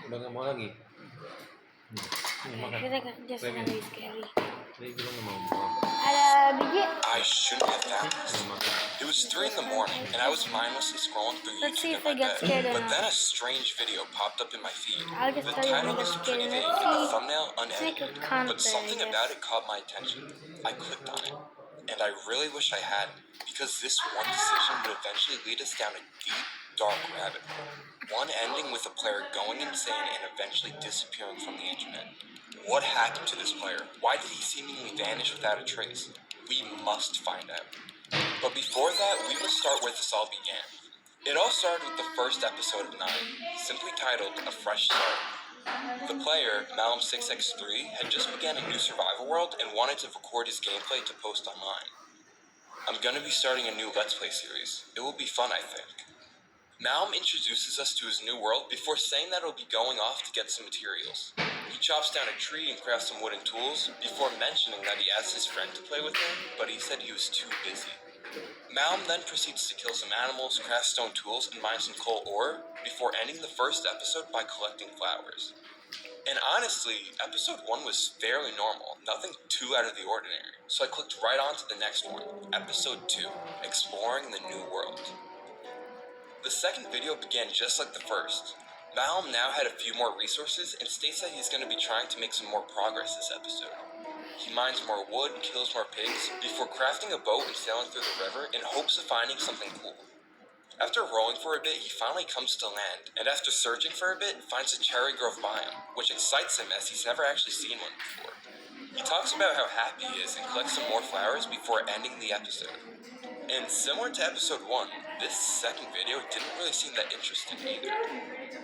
Udah nggak mau lagi. Makan. Kita kerja sama Scarrry. Ini juga nggak mau. Ada biji. I shouldn't have found this. It was 3 in the morning, and I was mindlessly scrolling through Let's see YouTube if in I my get bed. scared or But not. then a strange video popped up in my feed. I'll just The tell you title if I was get pretty scared. vague, Let's and the see. thumbnail Let's make unedited. a counter, But something I guess. about it caught my attention. I clicked on it, and I really wish I hadn't, because this one decision would eventually lead us down a deep, dark rabbit hole. One ending with a player going insane and eventually disappearing from the internet. What happened to this player? Why did he seemingly vanish without a trace? We must find out. But before that, we will start where this all began. It all started with the first episode of 9, simply titled A Fresh Start. The player, Malum6x3, had just began a new survival world and wanted to record his gameplay to post online. I'm gonna be starting a new Let's Play series. It will be fun, I think. Malum introduces us to his new world before saying that he'll be going off to get some materials. He chops down a tree and crafts some wooden tools before mentioning that he asked his friend to play with him, but he said he was too busy. Malum then proceeds to kill some animals, craft stone tools, and mine some coal ore before ending the first episode by collecting flowers. And honestly, episode 1 was fairly normal, nothing too out of the ordinary, so I clicked right on to the next one, episode 2, Exploring the New World. The second video began just like the first. Malum now had a few more resources and states that he's going to be trying to make some more progress this episode. He mines more wood, kills more pigs, before crafting a boat and sailing through the river in hopes of finding something cool. After rowing for a bit, he finally comes to land, and after searching for a bit, finds a cherry grove biome, which excites him as he's never actually seen one before. He talks about how happy he is and collects some more flowers before ending the episode. And similar to episode 1, this second video didn't really seem that interesting either.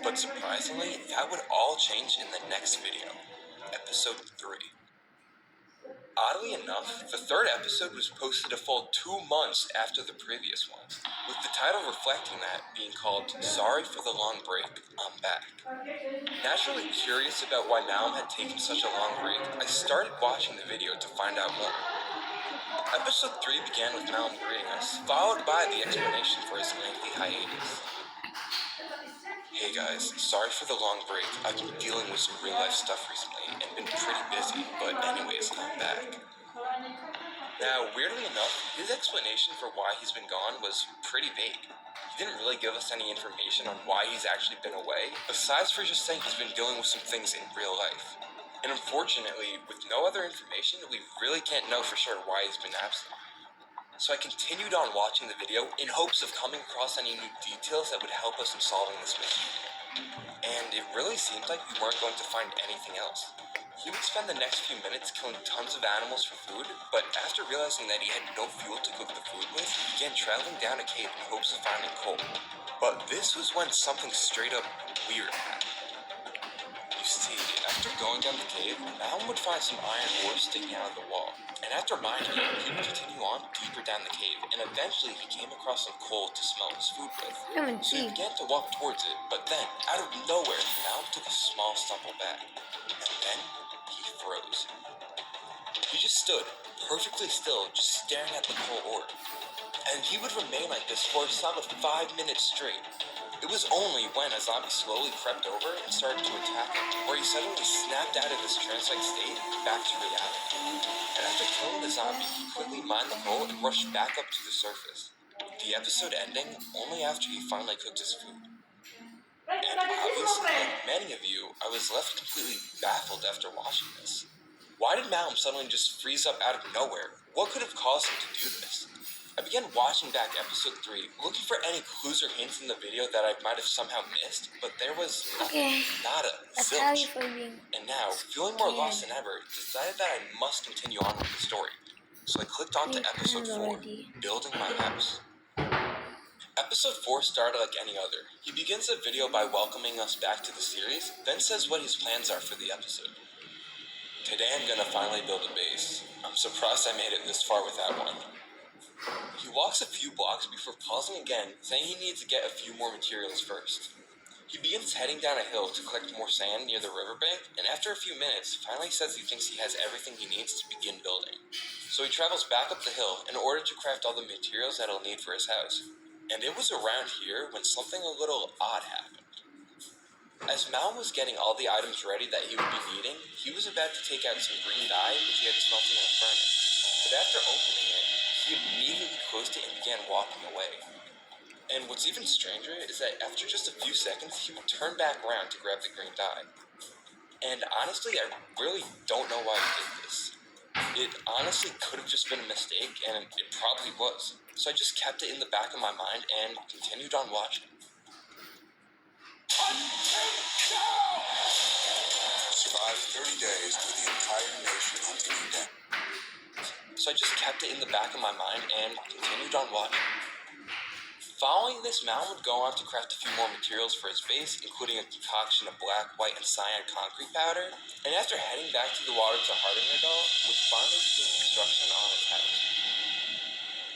But surprisingly, that would all change in the next video, episode 3. Oddly enough, the third episode was posted a full 2 months after the previous one, with the title reflecting that, being called Sorry for the Long Break, I'm Back. Naturally curious about why Malum had taken such a long break, I started watching the video to find out more. Episode 3 began with Malum greeting us, followed by the explanation for his lengthy hiatus. Hey guys, sorry for the long break. I've been dealing with some real life stuff recently and been pretty busy, but anyways, I'm back. Now, weirdly enough, his explanation for why he's been gone was pretty vague. He didn't really give us any information on why he's actually been away, besides for just saying he's been dealing with some things in real life. And unfortunately, with no other information, we really can't know for sure why he's been absent. So I continued on watching the video in hopes of coming across any new details that would help us in solving this mystery. And it really seemed like we weren't going to find anything else. He would spend the next few minutes killing tons of animals for food, but after realizing that he had no fuel to cook the food with, he began traveling down a cave in hopes of finding coal. But this was when something straight up weird happened. You see, after going down the cave, Malum would find some iron ore sticking out of the wall. And after mining it, he would continue on deeper down the cave, and eventually he came across some coal to smell his food with. So he began to walk towards it, but then, out of nowhere, Malum took a small stumble back. And then, he froze. He just stood, perfectly still, just staring at the coal ore. And he would remain like this for a solid 5 minutes straight. It was only when a zombie slowly crept over and started to attack him, where he suddenly snapped out of this trance-like state back to reality. And after killing the zombie, he quickly mined the coal and rushed back up to the surface. The episode ending only after he finally cooked his food. And obviously, like many of you, I was left completely baffled after watching this. Why did Malum suddenly just freeze up out of nowhere? What could have caused him to do this? I began watching back episode 3, looking for any clues or hints in the video that I might have somehow missed, but there was nothing, nada, zilch. And now, feeling more lost than ever, decided that I must continue on with the story. So I clicked on to episode 4, Building My House. Episode 4 started like any other. He begins the video by welcoming us back to the series, then says what his plans are for the episode. Today I'm gonna finally build a base. I'm surprised I made it this far without one. He walks a few blocks before pausing again, saying he needs to get a few more materials first. He begins heading down a hill to collect more sand near the riverbank, and after a few minutes, finally says he thinks he has everything he needs to begin building. So he travels back up the hill in order to craft all the materials that he'll need for his house. And it was around here when something a little odd happened. As Mal was getting all the items ready that he would be needing, he was about to take out some green dye which he had smelting in a furnace. But after opening it, he immediately closed it and began walking away. And what's even stranger is that after just a few seconds, he would turn back around to grab the green dye. And honestly, I really don't know why he did this. It honestly could have just been a mistake, and it probably was. So I just kept it in the back of my mind and continued on watching. Survived 30 days with the entire nation hunting you down. So I just kept it in the back of my mind and continued on watching. Following this, Mal would go on to craft a few more materials for his base, including a concoction of black, white, and cyan concrete powder, and after heading back to the water to harden it all, would finally begin construction on his house.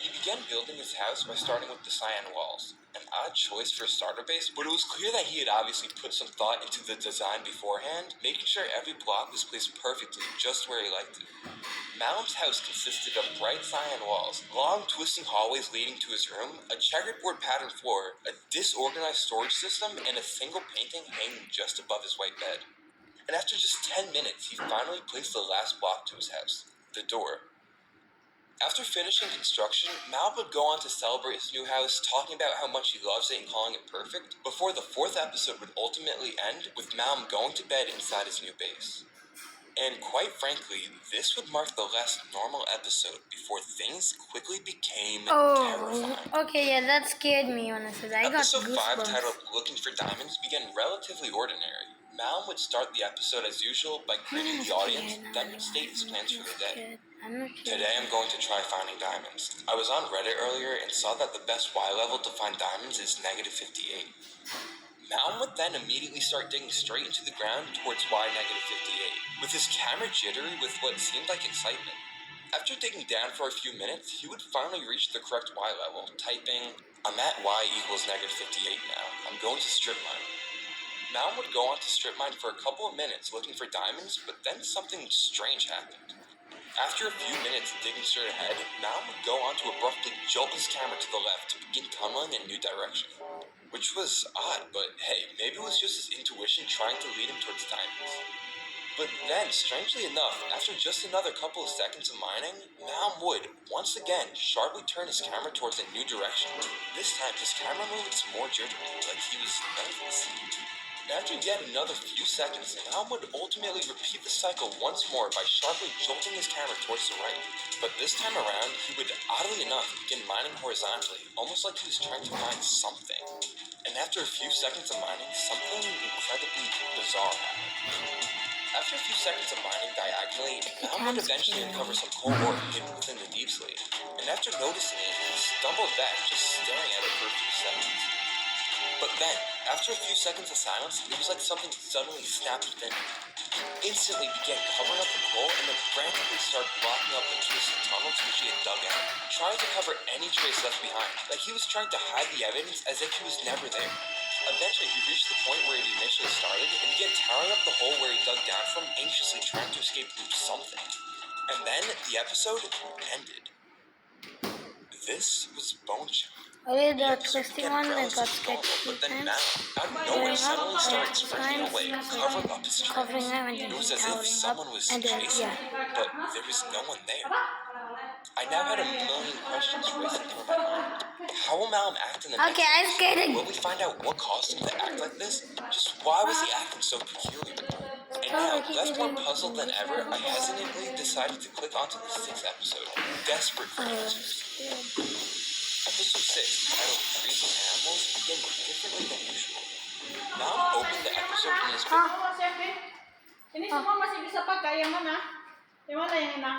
He began building his house by starting with the cyan walls, an odd choice for a starter base, but it was clear that he had obviously put some thought into the design beforehand, making sure every block was placed perfectly just where he liked it. Malum's house consisted of bright cyan walls, long twisting hallways leading to his room, a checkerboard pattern floor, a disorganized storage system, and a single painting hanging just above his white bed. And after just 10 minutes, he finally placed the last block to his house, the door. After finishing construction, Mal would go on to celebrate his new house, talking about how much he loves it and calling it perfect, before the 4th episode would ultimately end with Malum going to bed inside his new base. And quite frankly, this would mark the last normal episode before things quickly became terrifying. Okay, yeah, that scared me honestly. I got Episode 5, goosebumps. titled Looking for Diamonds, began relatively ordinary. Malum would start the episode as usual by greeting the audience, then would state his plans for the day. Today I'm going to try finding diamonds. I was on Reddit earlier and saw that the best Y level to find diamonds is -58. Malum would then immediately start digging straight into the ground towards Y-58, with his camera jittery with what seemed like excitement. After digging down for a few minutes, he would finally reach the correct Y level, typing, "I'm at Y equals -58 now. I'm going to strip mine." Malum would go on to strip mine for a couple of minutes looking for diamonds, but then something strange happened. After a few minutes digging straight ahead, Malum would go on to abruptly jolt his camera to the left to begin tunneling in a new direction. Which was odd, but hey, maybe it was just his intuition trying to lead him towards diamonds. But then, strangely enough, after just another couple of seconds of mining, Malum would, once again, sharply turn his camera towards a new direction. This time, his camera movements more jittery, like he was nervous. After yet another few seconds, Malum would ultimately repeat the cycle once more by sharply jolting his camera towards the right. But this time around, he would, oddly enough, begin mining horizontally, almost like he was trying to find something. And after a few seconds of mining, something incredibly bizarre happened. After a few seconds of mining diagonally, Malum would eventually uncover some coal ore hidden within the deep slate. And after noticing it, he stumbled back, just staring at it for a few seconds. But then, after a few seconds of silence, it was like something suddenly snapped within him. He instantly began covering up the coal and then frantically started blocking up the twisted tunnels which he had dug out, trying to cover any trace left behind, like he was trying to hide the evidence as if he was never there. Eventually, he reached the point where he initially started and began tearing up the hole where he dug down from, anxiously trying to escape from something. And then, the episode ended. This was Bone Chunk. Only the twisting one that got scared But then times. Mal, out of nowhere, suddenly started sprinting away, covering up his Covering tracks. up and It then was as if towering someone up, was and then, chasing him, but there was no one there. I now had a million questions racing through my mind. How will Malum act in the next Okay, I'm episode? scared. Will we find out what caused him to act like this? Just why was he acting so peculiar? And now, left more puzzled than ever, I hesitantly decided to click onto the 6th episode, desperate for answers. Episode 6, titled Trees and Animals, began differently than usual. Malum opened the episode in his book. Ini semua masih bisa pakai, yang mana? Yang mana yang enak?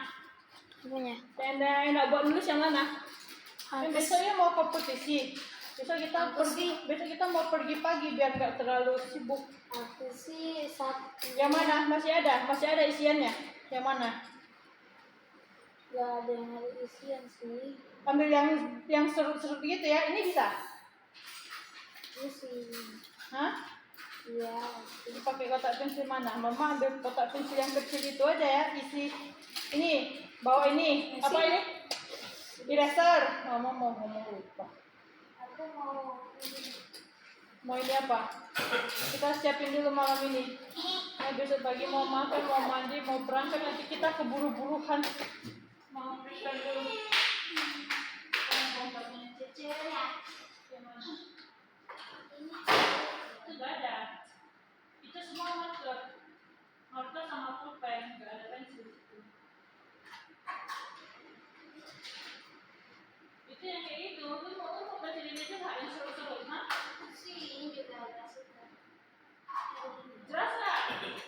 Punya. Yang enak buat nulis yang mana? Yang besoknya mau kompetisi. Besok kita mau pergi pagi biar nggak terlalu sibuk. Aku sih satu. Yang mana? Masih ada isiannya. Yang mana? Gak ada yang ada isian sih. Ambil yang seru-seru begitu ya. Ini bisa? Ini sih. Hah? Iya. Jadi pakai kotak pensil mana? Mama ambil kotak pensil yang kecil itu aja ya. Isi ini. Bawa ini. Apa ini? Eraser. Mama mau lupa. Aku mau Mau ini apa? Kita siapin dulu malam ini. Nah, besok pagi mau makan, mau mandi, mau berangkat, nanti kita keburu-buruan. Mau prepare dulu. Kompaknya Cece ya. Yang mana? Itu gak ada. Itu semua marker sama pulpen, gak ada pensil. Itu yang kayak itu, lu mau baca di meja gak yang seru-seru, ha? Sih, ini juga agak suka. Jelas gak?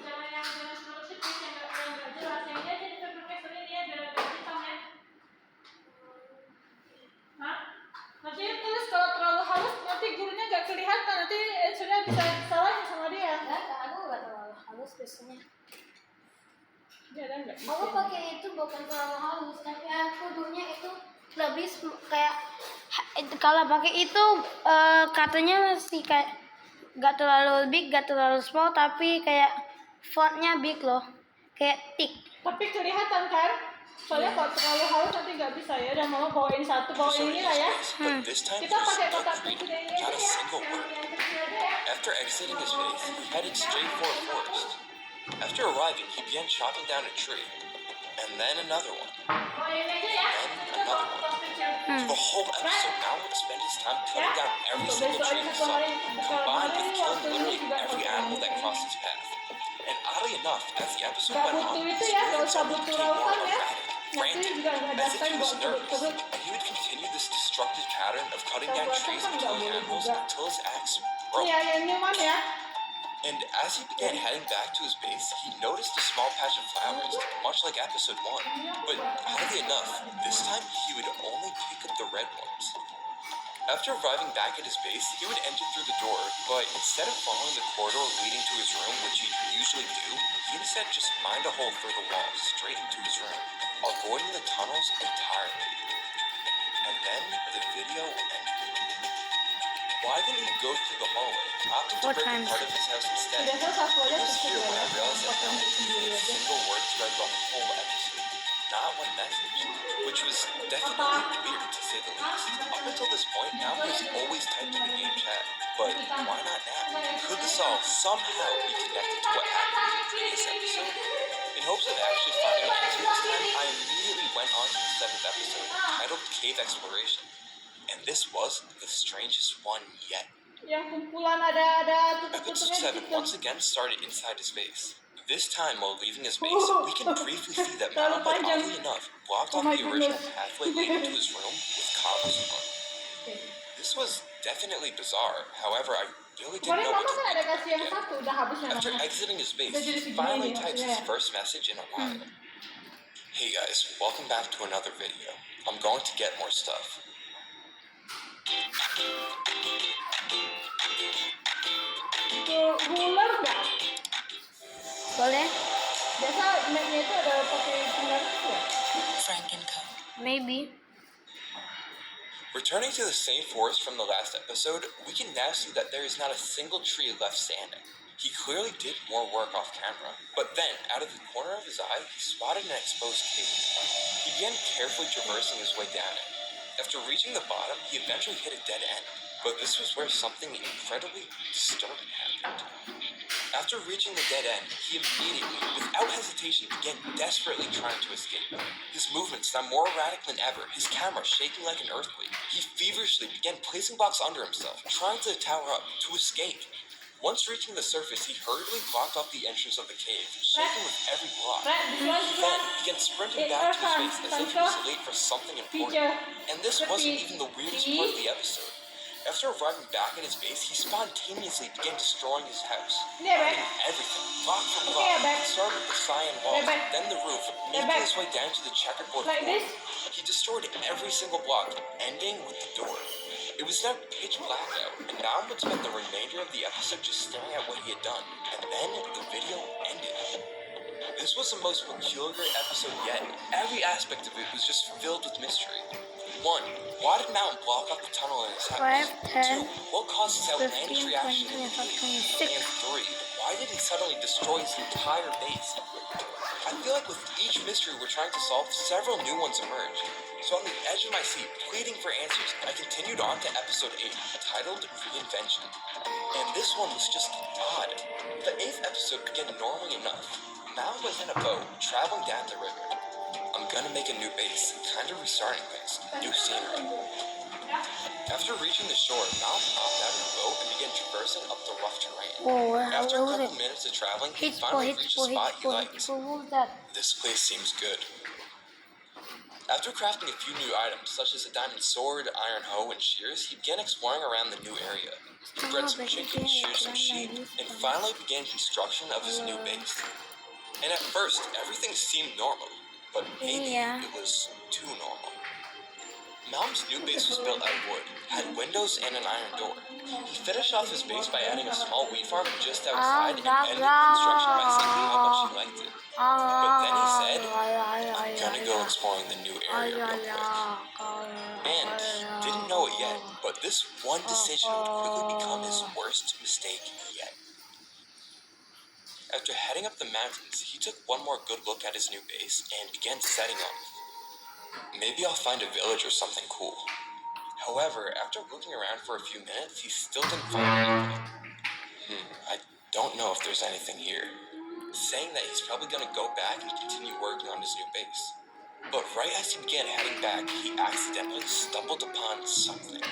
Jangan seru tipis, yang gak jelas. Yang dia jadi paper ini ya, biar agak hitam ya. Hah? Nanti tulis kalau terlalu halus, nanti gurunya gak kelihatan. Nanti answernya bisa disalahin sama dia. Enggak, aku nggak terlalu halus biasanya. Dia ada nggak? Aku pakai itu bukan terlalu halus, tapi aku dulunya itu lebih kayak kalau pakai itu katanya masih kayak nggak terlalu big, nggak terlalu small, tapi kayak fontnya big loh, kayak thick. Tapi kelihatan kan? Soalnya kalau terlalu halus nanti nggak bisa ya. Udah mau bawain satu, bawain ini lah ya. But this time Kita he pakai stuck kotak reading, kecil ini not aja a ya. single word. Yang kecil aja ya. After exiting his base, he headed straight for a forest. After arriving, he began chopping down a tree, and then another one, Bawain aja ya. and Kita another kotak one. kecil. For the whole episode, Mal would spend his time cutting down every Untuk single besok tree aja he satu saw, hari. combined with killing Waktu ini literally juga every kotak animal that ini. crossed his path. And oddly enough, as the episode Nggak went on, butuh his itu ya, nggak doings usah only butuh became more lautan ya. erratic, Nanti frantic, juga nggak ada as if he time was buat nervous. turut-turut. And he would continue this destructive pattern of cutting down trees and killing animals until his axe broke. Iya, yang ini mana ya? And as he began heading back to his base, he noticed a small patch of flowers, much like episode 1. But oddly enough, this time he would only pick up the red ones. After arriving back at his base, he would enter through the door, but instead of following the corridor leading to his room, which he'd usually do, he instead just mined a hole through the wall straight into his room, avoiding the tunnels entirely. And then the video ended. Why didn't he go through the hallway, opting to What break times? a part of his house instead? Biasa satu It aja was cukup here when ya. I realized that Pakai Mel untuk sendiri made a aja. single word throughout the whole episode, not one message, which was definitely weird to say the least. Up until this point, Mel was always typed in the game chat, but why not now? Could this all somehow be connected to what happened in the previous episode? In hopes of actually finding an answer this time, I immediately went on to the 7th episode, titled Cave Exploration, and this was the strangest one yet. Yang kumpulan ada Episode tutup-tutupnya 7 gitu. once again started inside his base. This time, while leaving his base, we can briefly see that Mal, Terlalu panjang. oddly enough, blocked Oh off my the original goodness. pathway leading to his room with cobblestone. This was definitely bizarre. However, I really didn't Kemarin know what mama to kan ada think. kasih yang satu, udah habisnya After namanya. exiting his base, Udah jadi he segini finally nih, types maksudnya. his first message in a while. Hey guys, welcome back to another video. I'm going to get more stuff. Ruler nggak? Boleh? Biasa mapnya itu ada pakai ruler ya? Maybe. Returning to the same forest from the last episode, we can now see that there is not a single tree left standing. He clearly did more work off camera, but then, out of the corner of his eye, he spotted an exposed cave. He began carefully traversing his way down it. After reaching the bottom, he eventually hit a dead end, but this was where something incredibly disturbing happened. After reaching the dead end, he immediately, without hesitation, began desperately trying to escape. His movements now more erratic than ever, his camera shaking like an earthquake. He feverishly began placing blocks under himself, trying to tower up, to escape. Once reaching the surface, he hurriedly blocked off the entrance of the cave, shaking with every block. Right, this He one, then began sprinting back to his base as if he was late for something important. teacher. And this wasn't even the weirdest part of the episode. After arriving back at his base, he spontaneously began destroying his house. Yeah, right. Burning everything, block for block. Okay, back. He started with the cyan walls, Yeah, back. then the roof, Yeah, making back. his way down to the checkerboard Like floor. this? He destroyed every single block, ending with the door. It was now pitch black out, and Nam would spend the remainder of the episode just staring at what he had done. And then the video ended. This was the most peculiar episode yet. Every aspect of it was just filled with mystery. 1. Why did Mountain block up the tunnel in his house? 5, 10, 2. What caused his outlandish 15, reaction 20, in the 25, cave? 26. And 3. Why why did he suddenly destroy his entire base? I feel like with each mystery we're trying to solve, several new ones emerge. So on the edge of my seat, pleading for answers, I continued on to episode 8, titled Reinvention. And this one was just odd. The 8th episode began normally enough. Mal was in a boat, traveling down the river. I'm gonna make a new base, kind of restarting things, new scenery. After reaching the shore, Mal hopped out of the boat and began traversing up the rough terrain. Oh, After a what was couple it? minutes of traveling, he Hits finally reached a spot he liked. What was that? This place seems good. After crafting a few new items, such as a diamond sword, iron hoe, and shears, he began exploring around the new area. He bred some chickens, sheared some sheep, and finally began construction of his new base. And at first, everything seemed normal, but maybe Yeah. it was too normal. Malm's new base was built out of wood, had windows and an iron door. He finished off his base by adding a small wheat farm just outside and ended construction by saying how much he liked it. But then he said, I'm gonna go exploring the new area real quick. And didn't know it yet, but this one decision would quickly become his worst mistake yet. After heading up the mountains, he took one more good look at his new base and began setting off. Maybe I'll find a village or something cool. However, after looking around for a few minutes, he still didn't find anything. I don't know if there's anything here. Saying that he's probably gonna go back and continue working on his new base. But right as he began heading back, he accidentally stumbled upon something.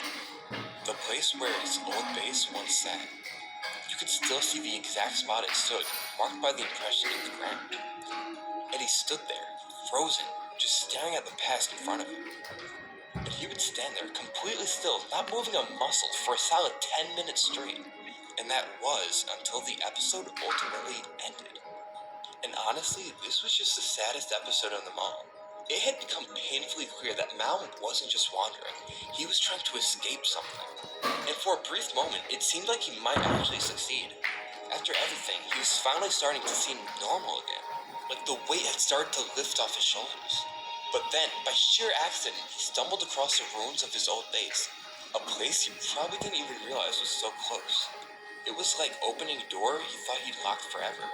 The place where his old base once sat. You could still see the exact spot it stood, marked by the impression in the ground. And he stood there, frozen, just staring at the past in front of him. And he would stand there completely still, not moving a muscle for a solid 10 minutes straight. And that was until the episode ultimately ended. And honestly, this was just the saddest episode of them all. It had become painfully clear that Mal wasn't just wandering, he was trying to escape something. And for a brief moment, it seemed like he might actually succeed. After everything, he was finally starting to seem normal again, like the weight had started to lift off his shoulders. But then, by sheer accident, he stumbled across the ruins of his old base, a place he probably didn't even realize was so close. It was like opening a door he thought he'd locked forever.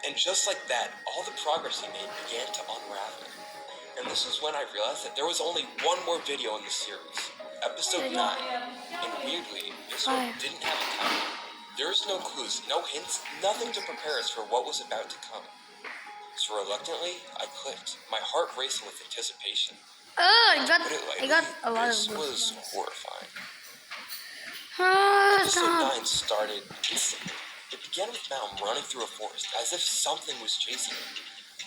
And just like that, all the progress he made began to unravel. And this is when I realized that there was only one more video in the series, episode 9. And weirdly, this one didn't have a title. There was no clues, no hints, nothing to prepare us for what was about to come. So reluctantly, I clicked, my heart racing with anticipation. I got a lot This of was horrifying. Ah, Episode 9 started instantly. It began with Mal running through a forest, as if something was chasing him.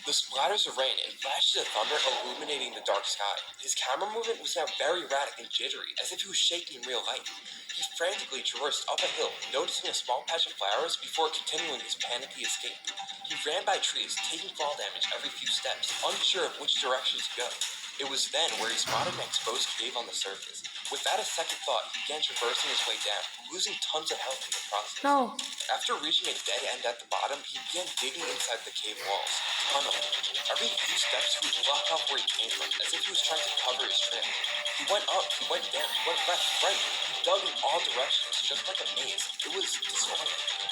The splatters of rain and flashes of thunder illuminating the dark sky. His camera movement was now very erratic and jittery, as if he was shaking in real life. He frantically traversed up a hill, noticing a small patch of flowers before continuing his panicky escape. He ran by trees, taking fall damage every few steps, unsure of which direction to go. It was then where he spotted an exposed cave on the surface. Without a second thought, he began traversing his way down, losing tons of health in the process. no. After reaching a dead end at the bottom, he began digging inside the cave walls, tunneling. Every few steps he would block off where he came from, as if he was trying to cover his trail. He went up, he went down, he went left, right. He dug in all directions, just like a maze. It was disorienting.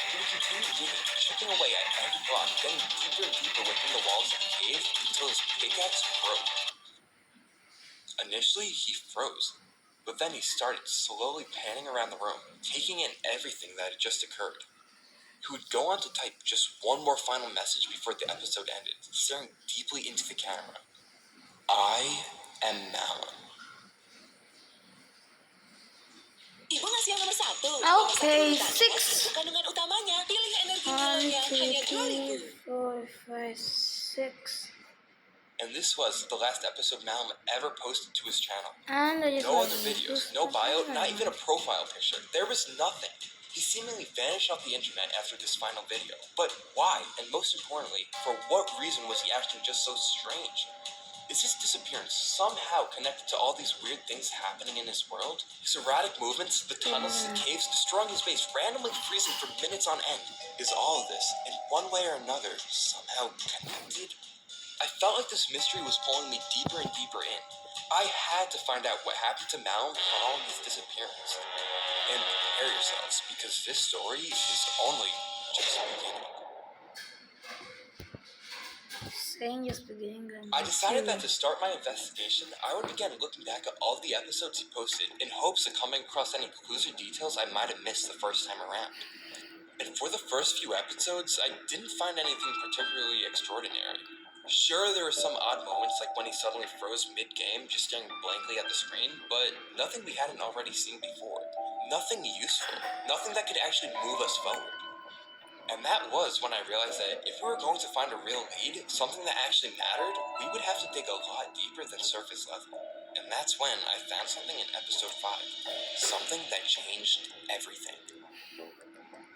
He would continue digging, chipping away at every block, getting deeper and deeper within the walls of the cave until his pickaxe broke. Initially, he froze, but then he started slowly panning around the room, taking in everything that had just occurred. He would go on to type just one more final message before the episode ended, staring deeply into the camera. I am Malum. Ibu ngasih yang nomor 1. Okay, 6. Kandungan utamanya, pilih energi 1, nilainya 2, hanya 3, 2.000. 4, 5, 6. And this was the last episode Malum ever posted to his channel. And I just No want other to videos, use no this bio, one. not even a profile picture. There was nothing. He seemingly vanished off the internet after this final video. But why? And most importantly, for what reason was he acting just so strange? Is his disappearance somehow connected to all these weird things happening in his world? His erratic movements, the tunnels, the caves, destroying his base, randomly freezing for minutes on end. Is all of this, in one way or another, somehow connected? I felt like this mystery was pulling me deeper and deeper in. I had to find out what happened to Malum following his disappearance. And prepare yourselves, because this story is only just beginning. Saying just beginning. I decided that to start my investigation, I would begin looking back at all the episodes he posted in hopes of coming across any clues or details I might have missed the first time around. And for the first few episodes, I didn't find anything particularly extraordinary. Sure, there were some odd moments like when he suddenly froze mid-game just staring blankly at the screen, but nothing we hadn't already seen before. Nothing useful. Nothing that could actually move us forward. And that was when I realized that if we were going to find a real lead, something that actually mattered, we would have to dig a lot deeper than surface level. And that's when I found something in episode 5. Something that changed everything.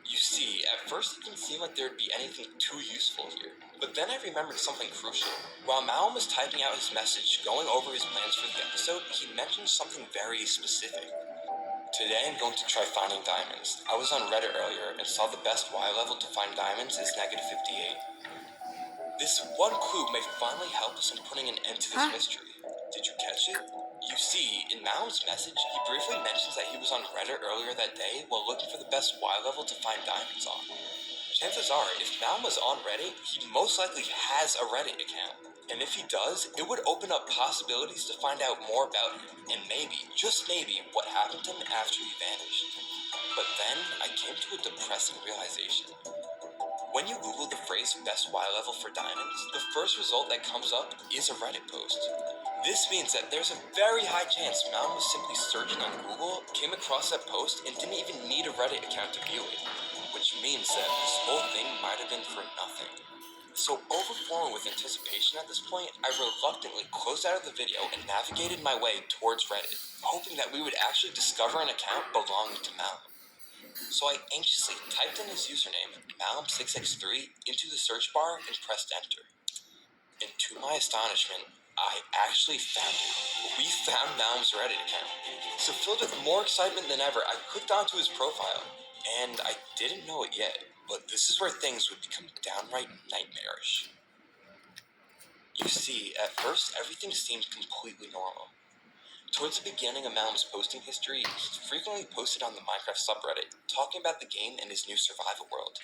You see, at first it didn't seem like there would be anything too useful here. But then I remembered something crucial. While Malum was typing out his message, going over his plans for the episode, he mentioned something very specific. Today I'm going to try finding diamonds. I was on Reddit earlier and saw the best Y level to find diamonds is -58. This one clue may finally help us in putting an end to this mystery. Did you catch it? You see, in Malum's message, he briefly mentions that he was on Reddit earlier that day while looking for the best Y level to find diamonds on. Chances are, if Malum was on Reddit, he most likely has a Reddit account. And if he does, it would open up possibilities to find out more about him, and maybe, just maybe, what happened to him after he vanished. But then, I came to a depressing realization. When you Google the phrase best Y level for diamonds, the first result that comes up is a Reddit post. This means that there's a very high chance Malum was simply searching on Google, came across that post, and didn't even need a Reddit account to view it. Which means that this whole thing might have been for nothing. So overflowing with anticipation at this point, I reluctantly closed out of the video and navigated my way towards Reddit, hoping that we would actually discover an account belonging to Malum. So I anxiously typed in his username, Malum6x3, into the search bar and pressed enter. And to my astonishment, I actually found it. We found Malum's Reddit account. So filled with more excitement than ever, I clicked onto his profile. And I didn't know it yet, but this is where things would become downright nightmarish. You see, at first, everything seemed completely normal. Towards the beginning of Malum's posting history, he frequently posted on the Minecraft subreddit, talking about the game and his new survival world.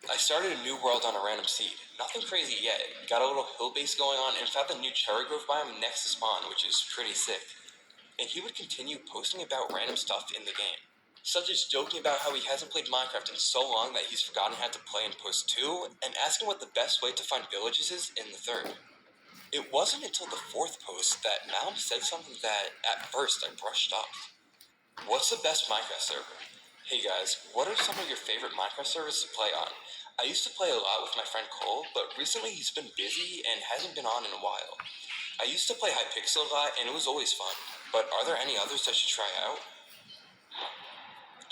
I started a new world on a random seed. Nothing crazy yet. Got a little hill base going on and found the new cherry grove biome next to spawn, which is pretty sick. And he would continue posting about random stuff in the game, such as joking about how he hasn't played Minecraft in so long that he's forgotten how to play in post 2, and asking what the best way to find villages is in the 3rd. It wasn't until the 4th post that Malum said something that, at first, I brushed off. What's the best Minecraft server? Hey guys, what are some of your favorite Minecraft servers to play on? I used to play a lot with my friend Cole, but recently he's been busy and hasn't been on in a while. I used to play Hypixel a lot and it was always fun, but are there any others I should try out?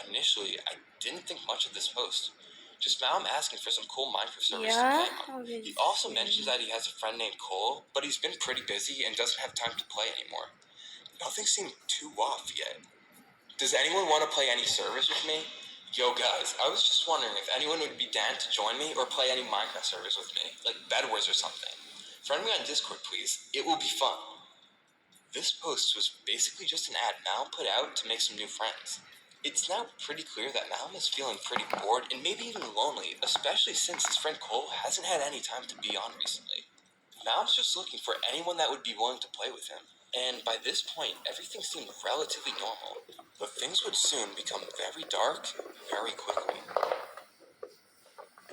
Initially, I didn't think much of this post. Just Malum asking for some cool Minecraft servers to play on. He also mentions that he has a friend named Cole, but he's been pretty busy and doesn't have time to play anymore. Nothing seemed too off yet. Does anyone want to play any servers with me? Yo guys, I was just wondering if anyone would be down to join me or play any Minecraft servers with me, like Bed Wars or something. Friend me on Discord please, it will be fun. This post was basically just an ad Malum put out to make some new friends. It's now pretty clear that Malum is feeling pretty bored and maybe even lonely, especially since his friend Cole hasn't had any time to be on recently. Malum's just looking for anyone that would be willing to play with him. And by this point, everything seemed relatively normal. But things would soon become very dark, very quickly.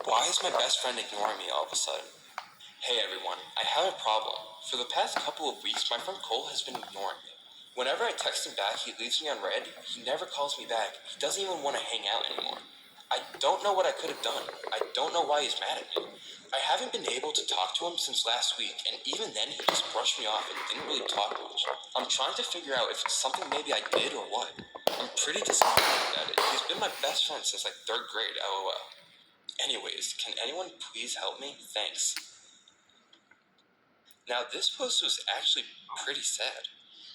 Why is my best friend ignoring me all of a sudden? Hey everyone, I have a problem. For the past couple of weeks, my friend Cole has been ignoring me. Whenever I text him back, he leaves me on red. He never calls me back. He doesn't even want to hang out anymore. I don't know what I could have done. I don't know why he's mad at me. I haven't been able to talk to him since last week, and even then he just brushed me off and didn't really talk much. I'm trying to figure out if it's something maybe I did or what. I'm pretty disappointed at it. He's been my best friend since like 3rd grade, lol. Anyways, can anyone please help me? Thanks. Now this post was actually pretty sad.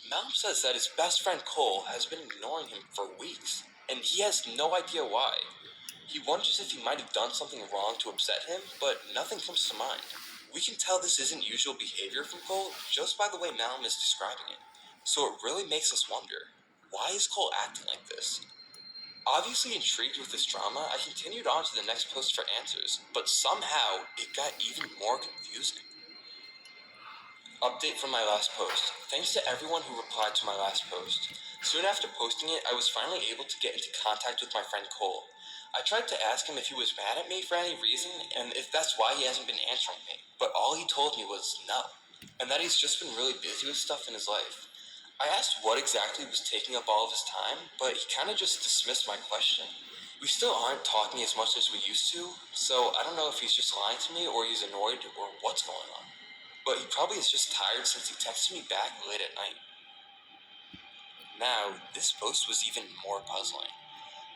Malum says that his best friend Cole has been ignoring him for weeks, and he has no idea why. He wonders if he might have done something wrong to upset him, but nothing comes to mind. We can tell this isn't usual behavior from Cole just by the way Malum is describing it. So it really makes us wonder, why is Cole acting like this? Obviously intrigued with this drama, I continued on to the next post for answers, but somehow it got even more confusing. Update from my last post. Thanks to everyone who replied to my last post. Soon after posting it, I was finally able to get into contact with my friend Cole. I tried to ask him if he was mad at me for any reason, and if that's why he hasn't been answering me, but all he told me was no, and that he's just been really busy with stuff in his life. I asked what exactly was taking up all of his time, but he kind of just dismissed my question. We still aren't talking as much as we used to, so I don't know if he's just lying to me or he's annoyed or what's going on. But he probably is just tired since he texted me back late at night. Now, this post was even more puzzling.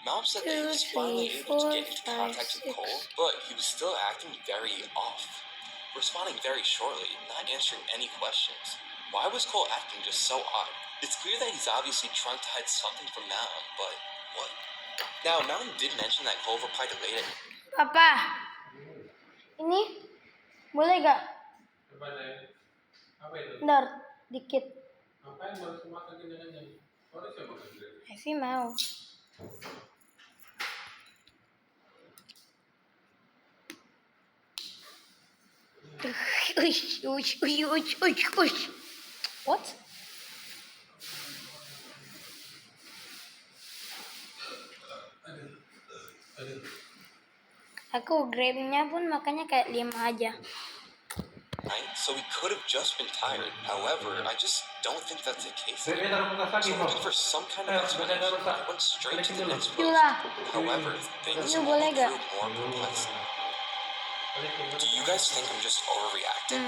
Mom said that he was finally able to get into contact with Cole, but he was still acting very off. Responding very shortly, not answering any questions. Why was Cole acting just so odd? It's clear that he's obviously trying to hide something from Malum, but what? Now, Malum did mention that Cole replied late at Papa, ini boleh gak? Bentar, dikit. Esi mau. What? Aku grabnya pun makanya kayak 5 aja. night, so he could have just been tired. However, I just don't think that's the case. So looking for some kind of explanation, I went straight to the next post. However, things only grew more perplexing. Do you guys think I'm just overreacting?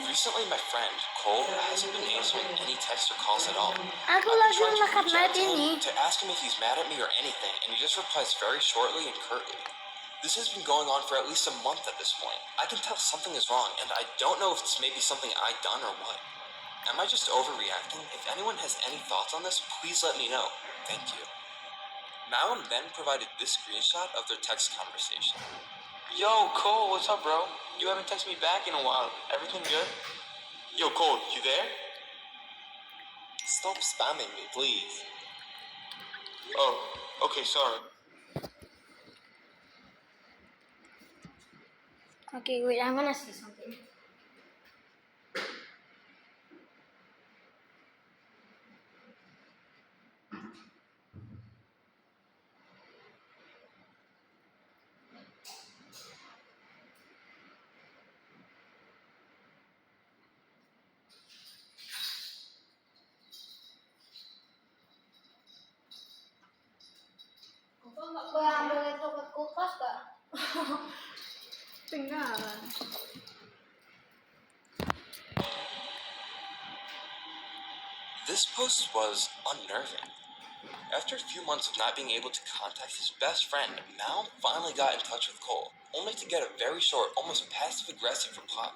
Recently, my friend, Cole, hasn't been answering any texts or calls at all. Aku I've lagi been trying to makan reach out to ini. him to ask him if he's mad at me or anything, and he just replies very shortly and curtly. This has been going on for at least a month at this point. I can tell something is wrong, and I don't know if it's maybe something I've done or what. Am I just overreacting? If anyone has any thoughts on this, please let me know. Thank you. Malum then provided this screenshot of their text conversation. Yo, Cole, what's up, bro? You haven't texted me back in a while. Everything good? Yo, Cole, you there? Stop spamming me, please. Oh, okay, sorry. Okay, wait, I'm gonna say something. Boleh ambil itu ke kulkas gak? Tinggalan. This post was unnerving. After a few months of not being able to contact his best friend, Mal finally got in touch with Cole, only to get a very short, almost passive-aggressive reply.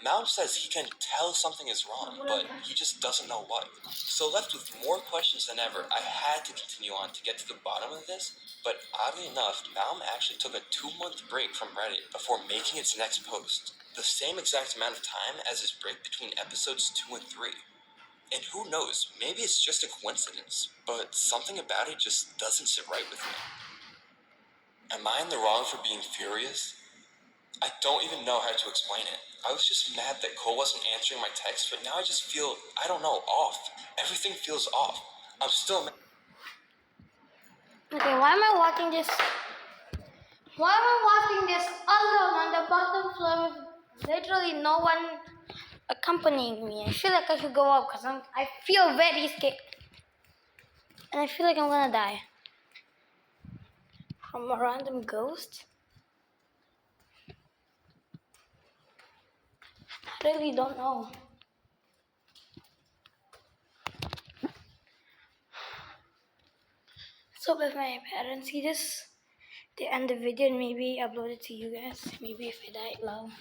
Mal says he can tell something is wrong, but he just doesn't know what. So left with more questions than ever, I had to continue on to get to the bottom of this, but oddly enough, Malm actually took a 2-month break from Reddit before making its next post. The same exact amount of time as his break between episodes 2 and 3. And who knows, maybe it's just a coincidence, but something about it just doesn't sit right with me. Am I in the wrong for being furious? I don't even know how to explain it. I was just mad that Cole wasn't answering my text, but now I just feel, I don't know, off. Everything feels off. I'm still mad. Okay, why am I watching this? Why am I watching this alone on the bottom floor with literally no one accompanying me? I feel like I should go up because I feel very scared. And I feel like I'm gonna die. From a random ghost? I really don't know. So if my parents see this, they end the video and maybe upload it to you guys. Maybe if I die low.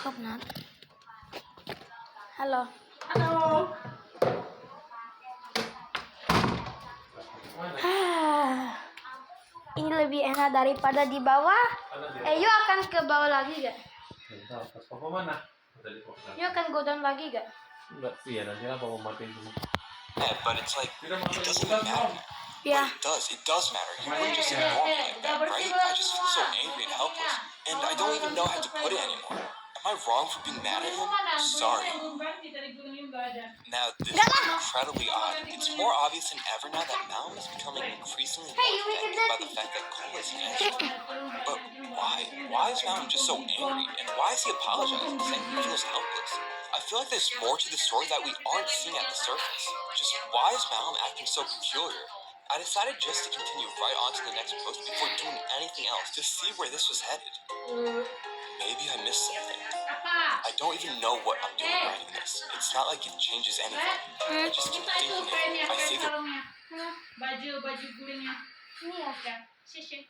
Hope not. Halo. Halo. Ini lebih enak daripada di bawah. Yuk akan ke bawah lagi gak? Papa mana? Yuk akan go down lagi gak? Enggak sih ya, nanti apa mau matiin semua. But it's like, it doesn't matter. Yeah. But it does matter. You wouldn't just ignore me like that, right? I just feel so angry and helpless, and I don't even know how to put it anymore. Am I wrong for being mad at him? Sorry. Now, this is incredibly odd. It's more obvious than ever now that Malum is becoming increasingly more affected by the fact that Cole isn't answering. But why? Why is Malum just so angry? And why is he apologizing, saying he feels helpless? I feel like there's more to the story that we aren't seeing at the surface. Just why is Malum acting so peculiar? I decided just to continue right on to the next post before doing anything else to see where this was headed. Maybe I missed something. I don't even know what I'm doing writing this. It's not like it changes anything. I just keep thinking it. I say the Baju gulingnya. Ini ya. Ya, sisi.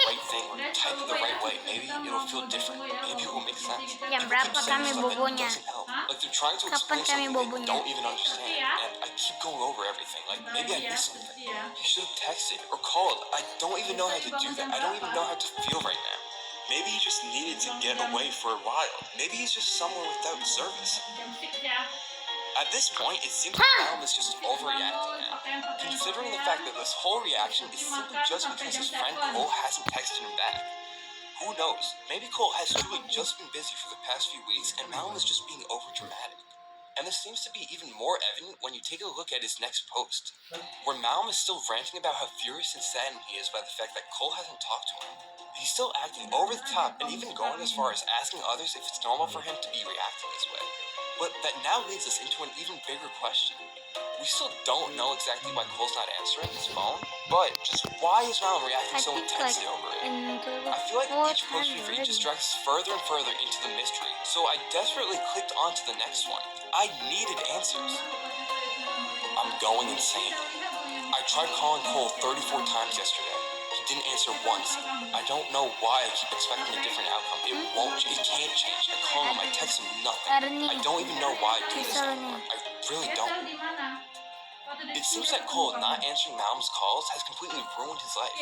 right thing or type it the right way. Maybe it'll feel different. Maybe it will make sense. Jam People berapa keep saying kami stuff that bobonya? doesn't help. Like they're trying to Kapan explain kami something they bobonya? don't even understand. And I keep going over everything. Like maybe I missed something. He should have texted or called. I don't even know how to do that. I don't even know how to feel right now. Maybe he just needed to get away for a while. Maybe he's just somewhere without service. At this point, it seems like Malum is just overreacting now. Considering the fact that this whole reaction is simply just because his friend Cole hasn't texted him back. Who knows? Maybe Cole has truly just been busy for the past few weeks and Malum is just being overdramatic. And this seems to be even more evident when you take a look at his next post, where Malum is still ranting about how furious and saddened he is by the fact that Cole hasn't talked to him. He's still acting over the top and even going as far as asking others if it's normal for him to be reacting this way. But that now leads us into an even bigger question. We still don't know exactly why Cole's not answering his phone, but just why is Malum reacting I so think intensely like over it? into I feel like each post we read 400. just drags us further and further into the mystery, so I desperately clicked on to the next one. I needed answers. I'm going insane. I tried calling Cole 34 times yesterday. He didn't answer once. I don't know why I keep expecting a different outcome. It won't, it can't change. I call him, I text him, nothing. I don't even know why I do this anymore. I really don't. It seems like Cole not answering Malum's calls has completely ruined his life.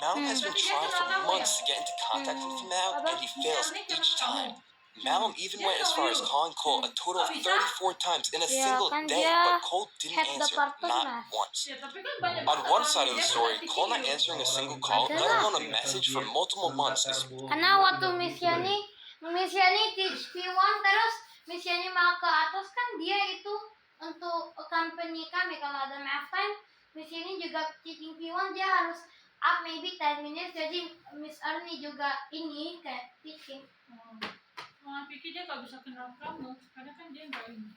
Malum has been trying for months to get into contact with him now, and he fails each time. Malum even went as far as calling Cole a total of 34 times in a single day, but Cole didn't answer, not once. On one side of the story, Cole not answering a single call, let alone a message for multiple months is Karena waktu Miss Yani teach P1 terus Miss Yani mau ke atas kan dia itu untuk company kami kalau ada math time Miss Yani juga teaching P1 dia harus up maybe 10 minutes jadi Miss Arni juga ini kayak teaching. Mama pikir dia gak bisa kenal kamu, karena kan dia gak ini.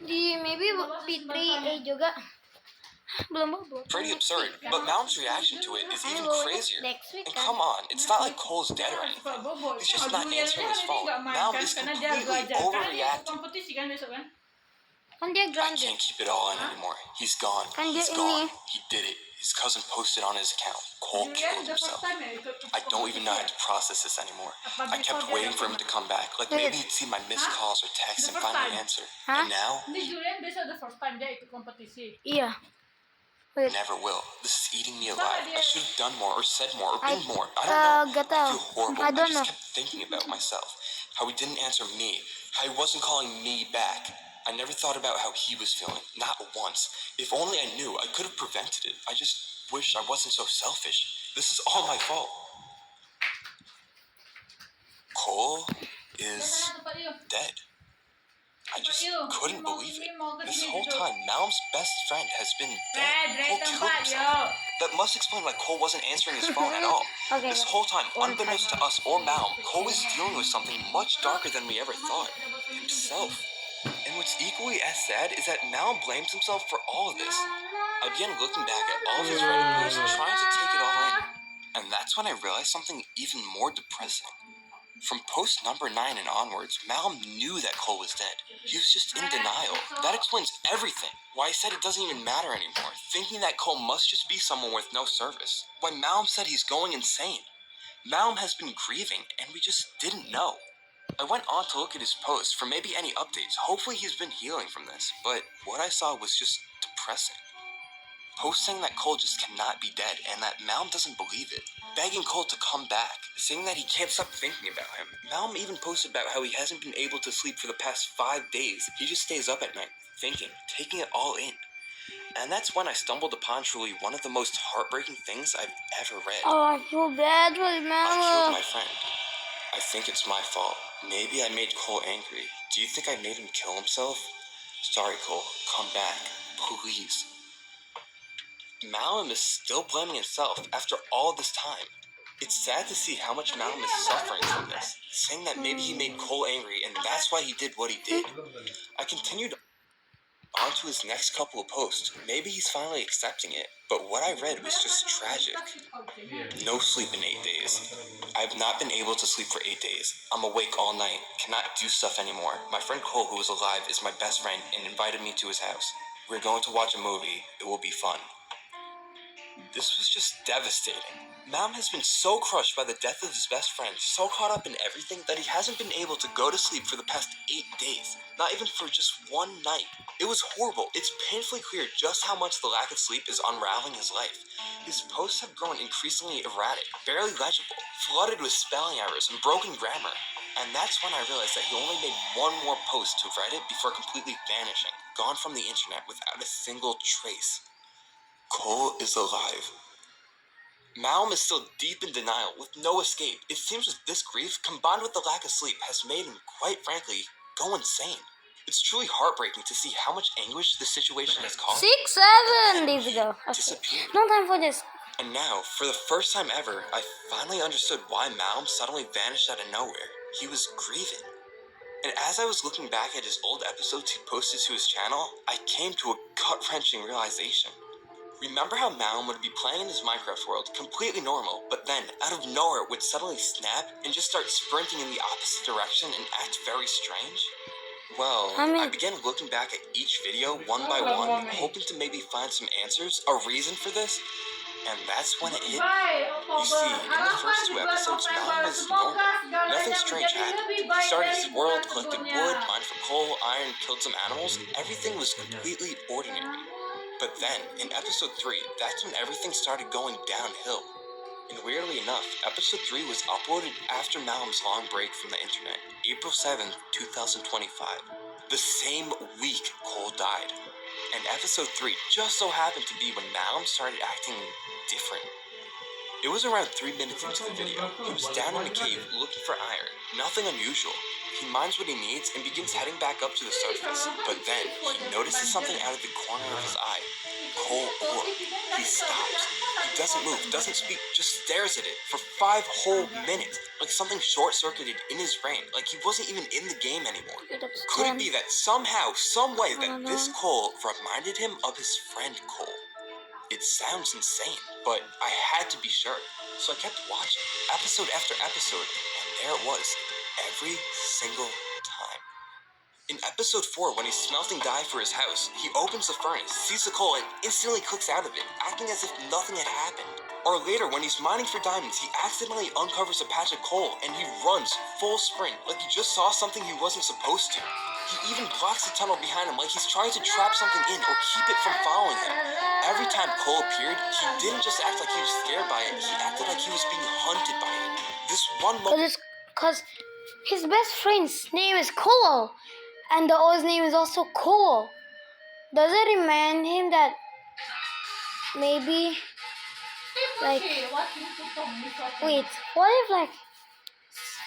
Di maybe P3A juga belum bobo. pretty absurd, but Malum's reaction to it is even crazier. Next week And come on, it's not like Cole's dead or anything. He's just not answering his phone. Malum is completely overreacting. Kompetisi kan besok kan? Kan dia I grounded. can't keep it all in anymore. He's gone. Kan dia He's gone. ini. He did it. His cousin posted on his account. Cole killed himself. I don't even know how to process this anymore. I kept waiting for him to come back. Like maybe he'd see my missed calls or texts and finally answer. And now, Hindi Julian besok the first time dia ikut kompetisi. Iya. Wait. never will. This is eating me alive. I should have done more or said more or been more. I don't know. Gak I tau. feel horrible. I I don't know. just kept thinking about myself. How he didn't answer me. How he wasn't calling me back. I never thought about how he was feeling. Not once. If only I knew, I could have prevented it. I just wish I wasn't so selfish. This is all my fault. Cole is dead. I just couldn't believe it. This whole time, Malum's best friend has been dead. Cole killed himself. That must explain why Cole wasn't answering his phone at all. Okay, This whole time, unbeknownst to us or Malum, Cole was dealing with something much darker than we ever thought. Himself. And what's equally as sad is that Malum blames himself for all of this. I began looking back at all of his Reddit posts, trying to take it all in. And that's when I realized something even more depressing. From post number 9 and onwards, Malum knew that Cole was dead. He was just in denial. That explains everything. Why I said it doesn't even matter anymore. Thinking that Cole must just be someone with no service. Why Malum said he's going insane. Malum has been grieving, and we just didn't know. I went on to look at his posts for maybe any updates. Hopefully he's been healing from this. But what I saw was just depressing. Posts saying that Cole just cannot be dead and that Malum doesn't believe it. Begging Cole to come back. Saying that he can't stop thinking about him. Malum even posted about how he hasn't been able to sleep for the past 5 days. He just stays up at night, thinking, taking it all in. And that's when I stumbled upon truly one of the most heartbreaking things I've ever read. Oh, I feel bad for the I killed mama. my friend. I think it's my fault. Maybe I made Cole angry. Do you think I made him kill himself? Sorry, Cole. Come back. Please. Malum is still blaming himself after all this time. It's sad to see how much Malum is suffering from this, saying that maybe he made Cole angry and that's why he did what he did. I continued on to his next couple of posts. Maybe he's finally accepting it, but what I read was just tragic. No sleep in 8 days. I've not been able to sleep for 8 days. I'm awake all night, cannot do stuff anymore. My friend Cole, who is alive, is my best friend and invited me to his house. We're going to watch a movie. It will be fun. This was just devastating. Malum has been so crushed by the death of his best friend, so caught up in everything, that he hasn't been able to go to sleep for the past 8 days. Not even for just one night. It was horrible. It's painfully clear just how much the lack of sleep is unraveling his life. His posts have grown increasingly erratic, barely legible, flooded with spelling errors and broken grammar. And that's when I realized that he only made one more post to Reddit before completely vanishing, gone from the internet without a single trace. Cole is alive. Malum is still deep in denial, with no escape. It seems that this grief, combined with the lack of sleep, has made him, quite frankly, go insane. It's truly heartbreaking to see how much anguish this situation has caused. 6-7 days ago. Okay. Disappeared. No time for this. And now, for the first time ever, I finally understood why Malum suddenly vanished out of nowhere. He was grieving. And as I was looking back at his old episodes he posted to his channel, I came to a gut-wrenching realization. Remember how Malum would be playing in his Minecraft world, completely normal, but then, out of nowhere, would suddenly snap and just start sprinting in the opposite direction and act very strange? Well, I began looking back at each video one by one, hoping to maybe find some answers, a reason for this, and that's when it hit me. You see, in the first 2 episodes, Malum was normal. Nothing strange happened. He started his world, collected wood, mined for coal, iron, killed some animals. Everything was completely ordinary. But then, in episode 3, that's when everything started going downhill. And weirdly enough, episode 3 was uploaded after Malum's long break from the internet, April 7th, 2025. The same week Cole died. And episode 3 just so happened to be when Malum started acting different. It was around 3 minutes into the video. He was down in a cave looking for iron. Nothing unusual. He mines what he needs and begins heading back up to the surface. But then, he notices something out of the corner of his eye. Coal ore. He stops. He doesn't move, doesn't speak, just stares at it for 5 whole minutes. Like something short-circuited in his brain. Like he wasn't even in the game anymore. Could it be that somehow, some way, that this coal reminded him of his friend Cole? It sounds insane, but I had to be sure. So I kept watching, episode after episode, and there it was, every single time. In episode 4, when he's smelting dye for his house, he opens the furnace, sees the coal, and instantly clicks out of it, acting as if nothing had happened. Or later, when he's mining for diamonds, he accidentally uncovers a patch of coal, and he runs full sprint, like he just saw something he wasn't supposed to. He even blocks the tunnel behind him, like he's trying to trap something in or keep it from following him. Every time Cole appeared, he didn't just act like he was scared by it, he acted like he was being hunted by it. This one moment... Because his best friend's name is Cole. And the O's name is also Cole. Does it remind him that maybe, like, wait, what if, like,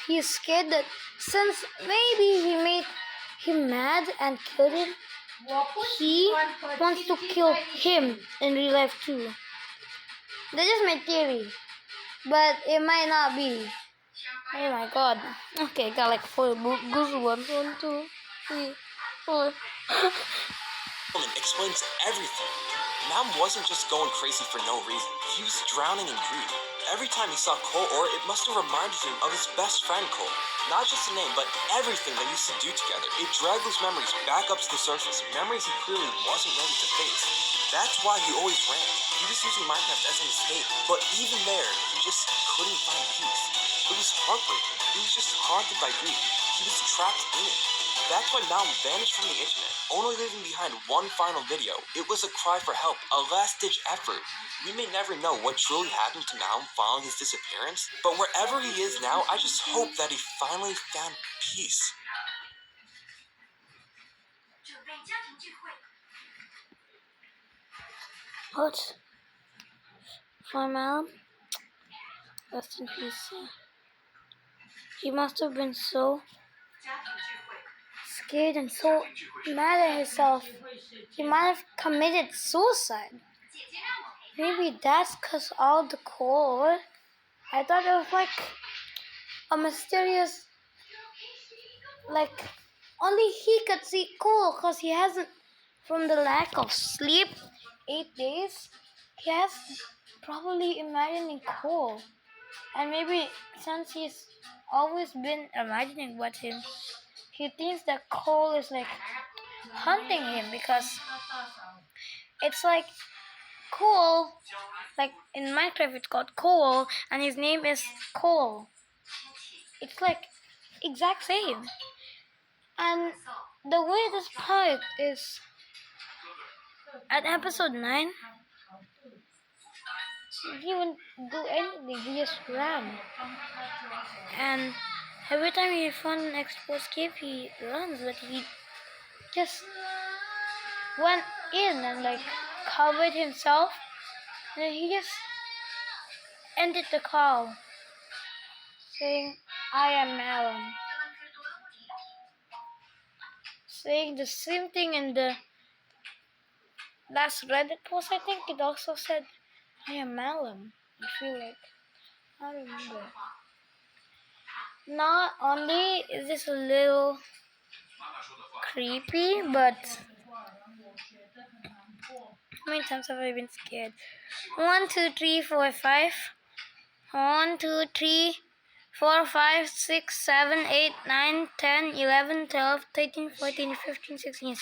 he's scared that since maybe he made him mad and killed him, he wants to kill him in real life too? That's just my theory, but it might not be. Oh my god. Okay, got like 4 goosebumps. 1, 2, 3, 4. explains everything. Malum wasn't just going crazy for no reason. He was drowning in grief. Every time he saw Cole, or it must have reminded him of his best friend Cole. Not just the name, but everything they used to do together. It dragged those memories back up to the surface, memories he clearly wasn't ready to face. That's why he always ran. He was using Minecraft as an escape, but even there, he just couldn't find peace. It was heartbreaking. He was just haunted by grief. He was trapped in it. That's why Malum vanished from the internet, only leaving behind one final video. It was a cry for help, a last-ditch effort. We may never know what truly happened to Malum following his disappearance, but wherever he is now, I just hope that he finally found peace. What? My mom? Rest in peace. He must have been so scared and so mad at himself. He might have committed suicide. Maybe that's cause all the coal. I thought it was like a mysterious, like only he could see coal cause he hasn't, from the lack of sleep, 8 days, he has probably imagining coal. And maybe since he's always been imagining what him, he thinks that coal is like hunting him because it's like coal, like in Minecraft it's called coal and his name is Coal. It's like exact same. And the weirdest part is at episode 9, he wouldn't do anything, he just ran. And every time he found an exposed cave, he runs, but he just went in and like covered himself. And then he just ended the call, saying, "I am Alan." Saying the same thing in the last Reddit post, I think it also said, "I am Malum." I feel like, I don't remember. Not only is this a little creepy, but how many times have I been scared? 1, 2, 3, 4, 5. 1, 2, 3, 4, 5, 6, 7, 8, 9, 10, 11, 12, 13, 14, 15, 16,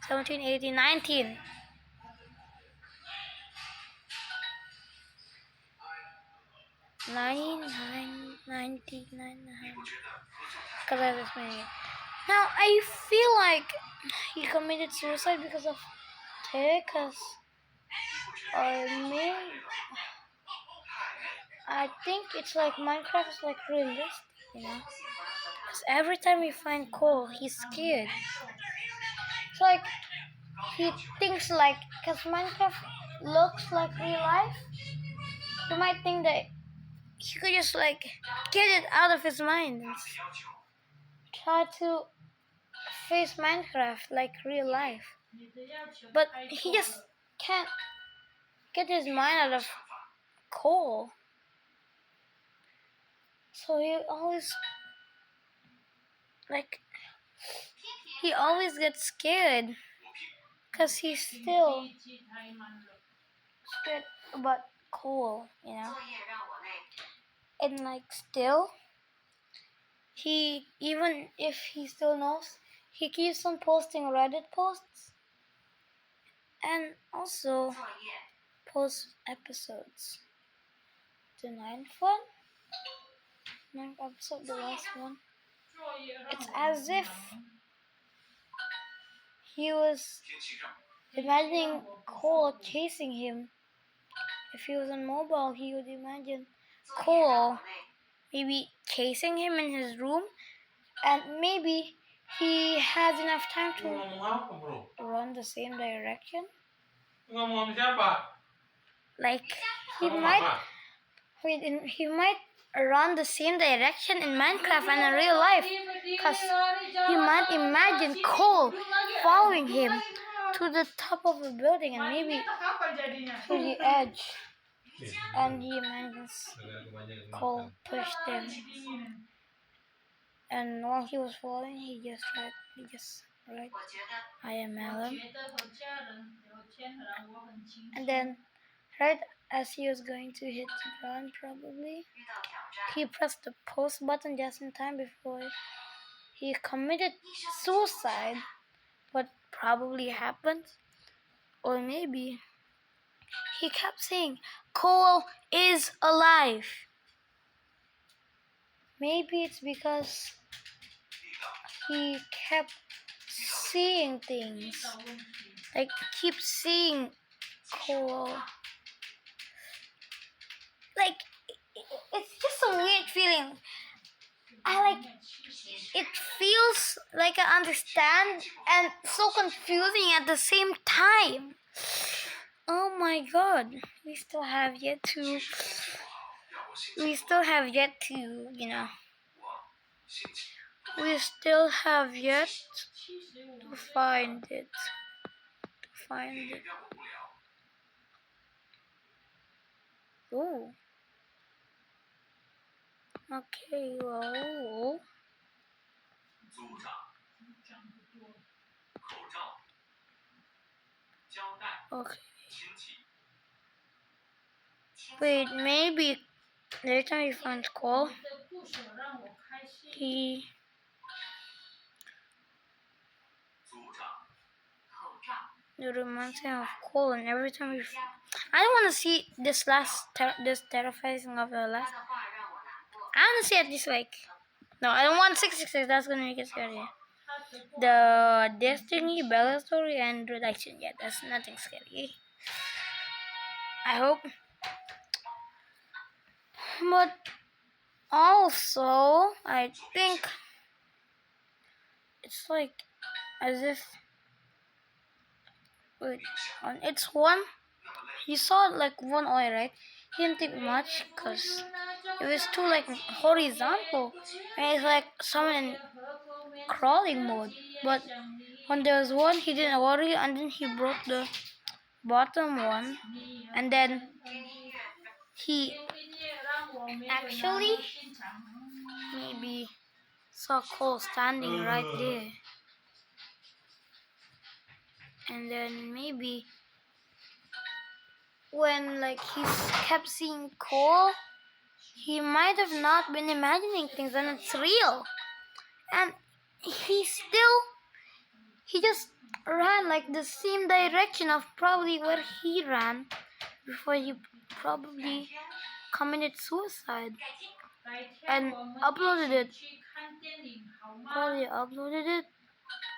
17, 18, 19. 99. Because I was many. Now I feel like he committed suicide because of Texas. Or maybe I think it's like Minecraft is like realistic, you know. Because every time we find coal, he's scared. It's like he thinks like, because Minecraft looks like real life, you might think that he could just like get it out of his mind and try to face Minecraft like real life. But he just can't get his mind out of coal. So he always gets scared because he's still scared about coal, you know. And like still, even if he still knows, he keeps on posting Reddit posts and also post episodes. The ninth episode, the last one. It's as if he was imagining Cole chasing him. If he was on mobile, he would imagine Cole maybe chasing him in his room, and maybe he has enough time to run the same direction. Like he might run the same direction in Minecraft and in real life, because he might imagine Cole following him to the top of a building and maybe to the edge, and he imagines Cole pushed him, and while he was falling, he just right, "I am Alan," and then right as he was going to hit the ground, probably he pressed the post button just in time before he committed suicide. What probably happened, or maybe he kept saying, "Cole is alive." Maybe it's because he kept seeing things, like keep seeing Cole. Like it's just a weird feeling. It feels like I understand and so confusing at the same time. Oh my god. We still have yet to, you know. We still have yet to find it. Oh. Okay, well. Okay. Wait, maybe later we find call. He. It reminds me of Cole, and every time we. I don't want to see this this terrifying of the last. I want to see at least like. No, I don't want 666. That's gonna make it scary. The Destiny, Bella story, and Redaction. Yeah, that's nothing scary. I hope. But also, I think it's like as if. Wait, on its one. You saw like one eye, right? He didn't take much because it was too like horizontal, and it's like someone in crawling mode. But when there was one, he didn't worry, and then he broke the bottom one, and then he actually maybe saw Cole standing right there, and then maybe when like he kept seeing Cole, he might have not been imagining things, and it's real. And he just ran like the same direction of probably where he ran before he probably committed suicide and uploaded it. Probably uploaded it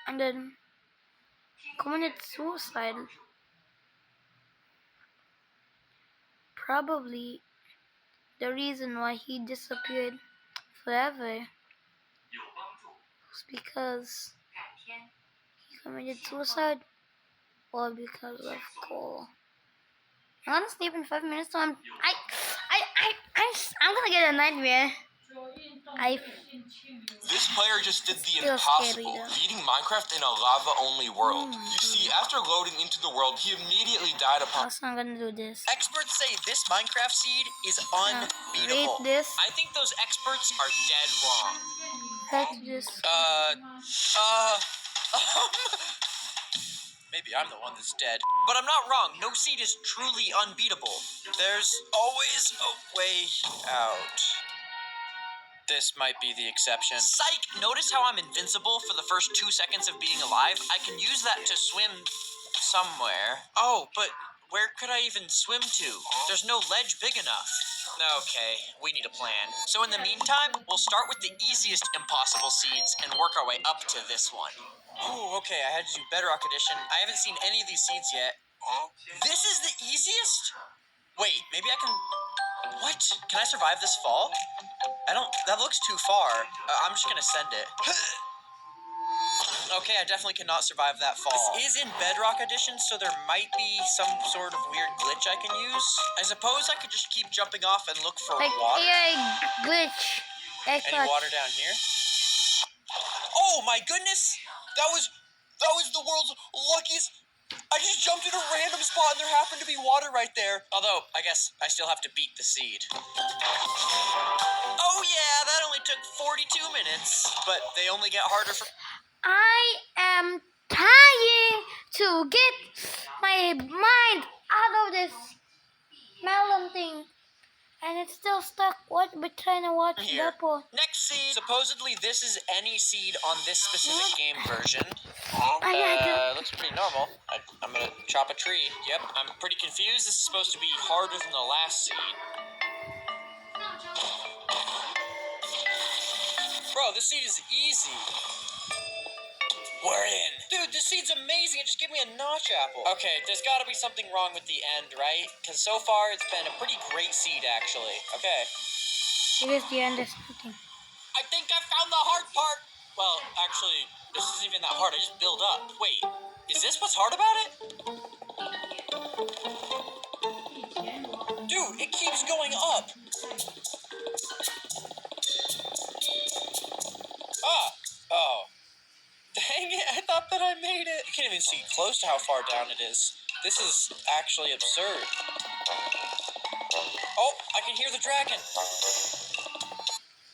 and then committed suicide. Probably the reason why he disappeared forever was because he committed suicide or because of Cole. I'm gonna sleep in 5 minutes, so I'm gonna get a nightmare. This player just did the Still impossible, scary, though. beating Minecraft in a lava-only world. You see, after loading into the world, he immediately died upon... Also, I'm gonna do this. Experts say this Minecraft seed is Read unbeatable. this. I think those experts are dead wrong. Read this. Maybe I'm the one that's dead. But I'm not wrong. No seed is truly unbeatable. There's always a way out. This might be the exception. Psych! Notice how I'm invincible for the first 2 seconds of being alive? I can use that to swim somewhere. Oh, but where could I even swim to? There's no ledge big enough. Okay, we need a plan. So in the meantime, we'll start with the easiest impossible seeds and work our way up to this one. Oh, okay, I had to do Bedrock Edition. I haven't seen any of these seeds yet. This is the easiest? Wait, maybe I can... What? Can I survive this fall? That looks too far. I'm just gonna send it. Okay, I definitely cannot survive that fall. This is in Bedrock Edition, so there might be some sort of weird glitch I can use. I suppose I could just keep jumping off and look for Like water. AI glitch. Any water down here? Oh my goodness! That was the world's luckiest. I just jumped in a random spot and there happened to be water right there. Although, I guess I still have to beat the seed. Oh yeah, that only took 42 minutes. But they only get harder for... I am trying to get my mind out of this melon thing. And it's still stuck. What? We're trying to watch Here. Deadpool. Next seed. Supposedly this is any seed on this specific game version. Looks pretty normal. I'm gonna chop a tree. Yep, I'm pretty confused. This is supposed to be harder than the last seed. Bro, this seed is easy. We're in. Dude, this seed's amazing. It just gave me a notch apple. Okay, there's got to be something wrong with the end, right? Because so far, it's been a pretty great seed, actually. Okay. It is the end of something. I think I found the hard part. Well, actually, this isn't even that hard. I just build up. Wait, is this what's hard about it? it keeps going up. Oh. Dang it, I thought that I made it. You can't even see close to how far down it is. This is actually absurd. Oh, I can hear the dragon.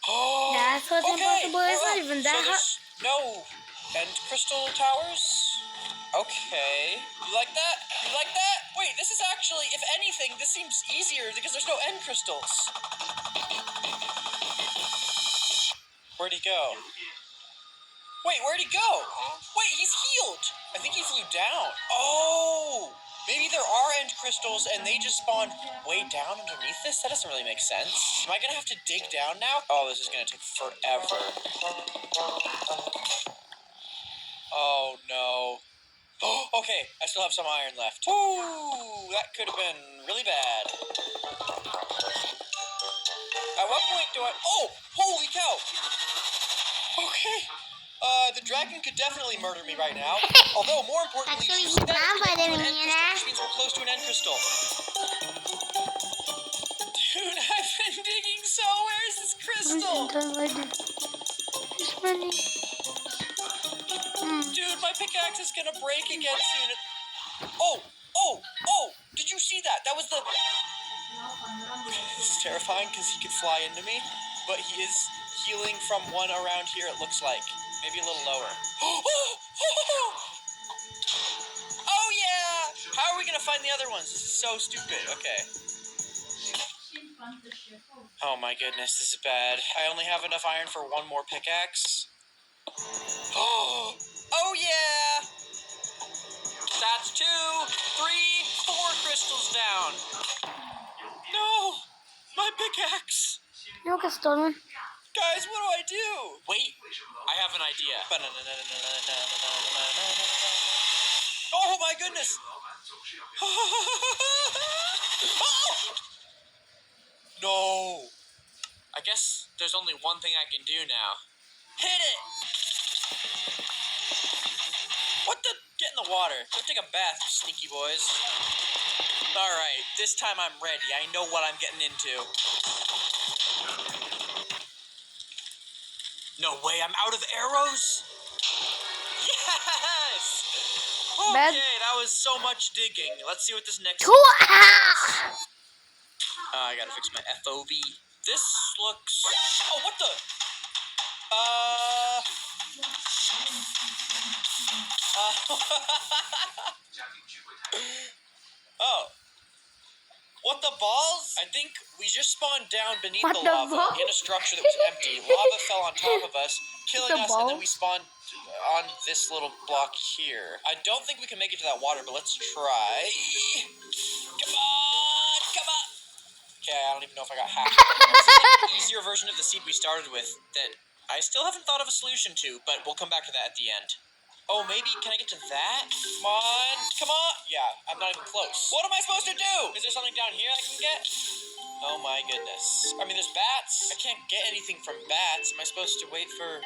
Oh, That's what's impossible. It's not even that so hard. there's no end crystal towers? Okay. You like that? You like that? Wait, this is actually, if anything, this seems easier because there's no end crystals. Where'd he go? Wait, where'd he go? Wait, he's healed. I think he flew down. Oh, maybe there are end crystals and they just spawned way down underneath this? That doesn't really make sense. Am I gonna have to dig down now? Oh, this is gonna take forever. Oh, no. Okay, I still have some iron left. Ooh, that could have been really bad. At what point do I... Oh, holy cow. Okay. The dragon could definitely murder me right now. Although, more importantly, Actually, you see that? he's not It's connected to an bothering end me, crystal, nah. which means we're close to an end crystal. Dude, I've been digging so... Where is this crystal? It's running. Dude, my pickaxe is gonna break again soon. Oh! Did you see that? That was the... This is terrifying because he could fly into me, but he is healing from one around here, it looks like. Maybe a little lower. Oh, yeah! How are we gonna find the other ones? This is so stupid. Okay. Oh my goodness, this is bad. I only have enough iron for one more pickaxe. Oh, yeah! That's 2, 3, 4 crystals down. No! My pickaxe! No, que stolen. Guys, what do I do? Wait, I have an idea. Oh my goodness! No! I guess there's only one thing I can do now. Hit it! What the? Get in the water. Go take a bath, you stinky boys. Alright, this time I'm ready. I know what I'm getting into. No way, I'm out of arrows? Yes! Okay, Bad. that was so much digging. Let's see what this next... I gotta fix my FOV. This looks... Oh, what the... Oh. What the balls? I think we just spawned down beneath What the the lava balls? in a structure that was empty. Lava fell on top of us, killing The us, and then balls? we spawned on this little block here. I don't think we can make it to that water, but let's try. Come on! Come on! Okay, I don't even know if I got half. This is like an easier version of the seed we started with that I still haven't thought of a solution to, but we'll come back to that at the end. Oh, maybe, can I get to that? Come on, come on. Yeah, I'm not even close. What am I supposed to do? Is there something down here I can get? Oh my goodness. I mean, there's bats. I can't get anything from bats. Am I supposed to wait for...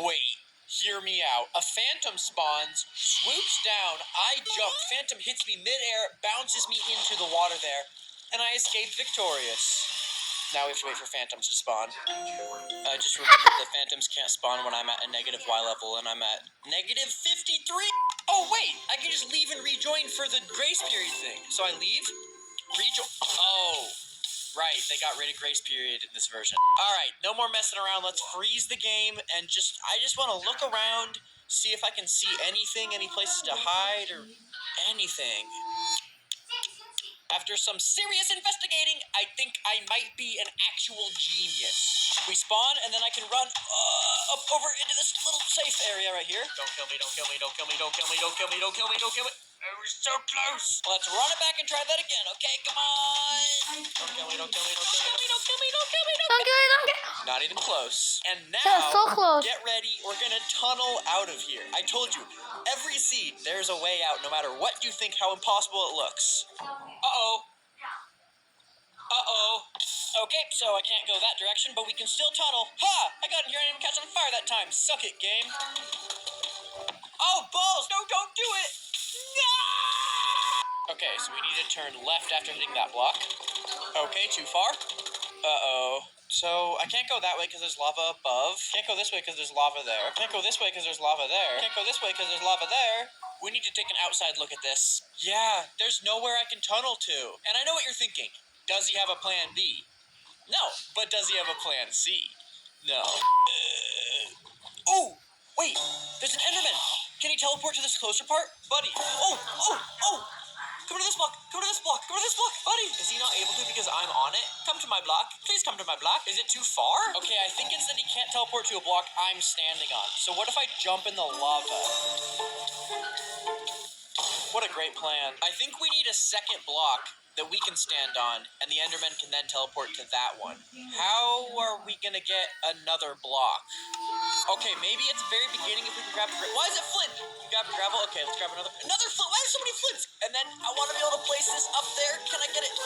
Wait. Hear me out. A phantom spawns, swoops down, I jump, phantom hits me midair, bounces me into the water there, and I escape victorious. Now we have to wait for phantoms to spawn. Just remember the phantoms can't spawn when I'm at a negative Y level, and I'm at negative 53. Oh, wait, I can just leave and rejoin for the grace period thing. So I leave, rejoin. Oh, right, they got rid of grace period in this version. All right, no more messing around. Let's freeze the game and I just want to look around, see if I can see anything, any places to hide or anything. After some serious investigating, I think I might be an actual genius. We spawn, and then I can run up over into this little safe area right here. Don't kill me, don't kill me, don't kill me, don't kill me, don't kill me, don't kill me, don't kill me. I was so close. Let's run it back and try that again, okay? Come on. Don't kill me, don't kill me, don't kill me, don't kill me, don't kill me, don't kill me. Don't get it, don't get it. Not even close. And now, That was so close. get ready. We're going to tunnel out of here. I told you, every seed, there's a way out, no matter what you think, how impossible it looks. Uh-oh. Uh-oh. Okay, so I can't go that direction, but we can still tunnel. Ha! I got in here and didn't catch on fire that time. Suck it, game. Oh, balls! No, don't do it! No! Okay, so we need to turn left after hitting that block. Okay, too far. Uh-oh. So, I can't go that way because there's lava above. Can't go this way because there's lava there. Can't go this way because there's lava there. Can't go this way because there's lava there. We need to take an outside look at this. Yeah, there's nowhere I can tunnel to. And I know what you're thinking. Does he have a plan B? No. But does he have a plan C? No. Oh! Wait! There's an Enderman! Can he teleport to this closer part? Buddy! Oh! Oh! Oh! Come to this block! Come to this block! Come to this block! Buddy! Is he not able to because I'm on it? Come to my block. Please come to my block. Is it too far? Okay, I think it's that he can't teleport to a block I'm standing on. So what if I jump in the lava? What a great plan. I think we need a second block that we can stand on, and the Enderman can then teleport to that one. How are we gonna get another block? Okay, maybe at the very beginning if we can grab why is it flint? You grab gravel? Okay, let's grab another flint. Why are so many flints? And then I want to be able to place this up there. Can I get it? No!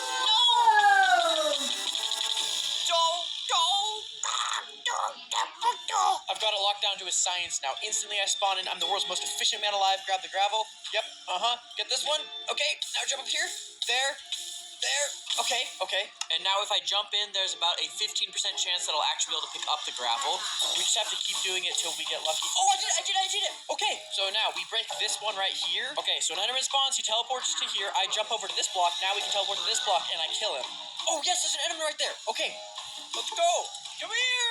I've got it locked down to a science now. Instantly I spawn in. I'm the world's most efficient man alive. Grab the gravel. Yep. Get this one. Okay. Now jump up here. There. Okay. And now if I jump in, there's about a 15% chance that I'll actually be able to pick up the gravel. We just have to keep doing it till we get lucky. Oh, I did it. Okay. So now we break this one right here. Okay, so an Enderman spawns. He teleports to here. I jump over to this block. Now we can teleport to this block, and I kill him. Oh, yes, there's an Enderman right there. Okay. Let's go. Come here.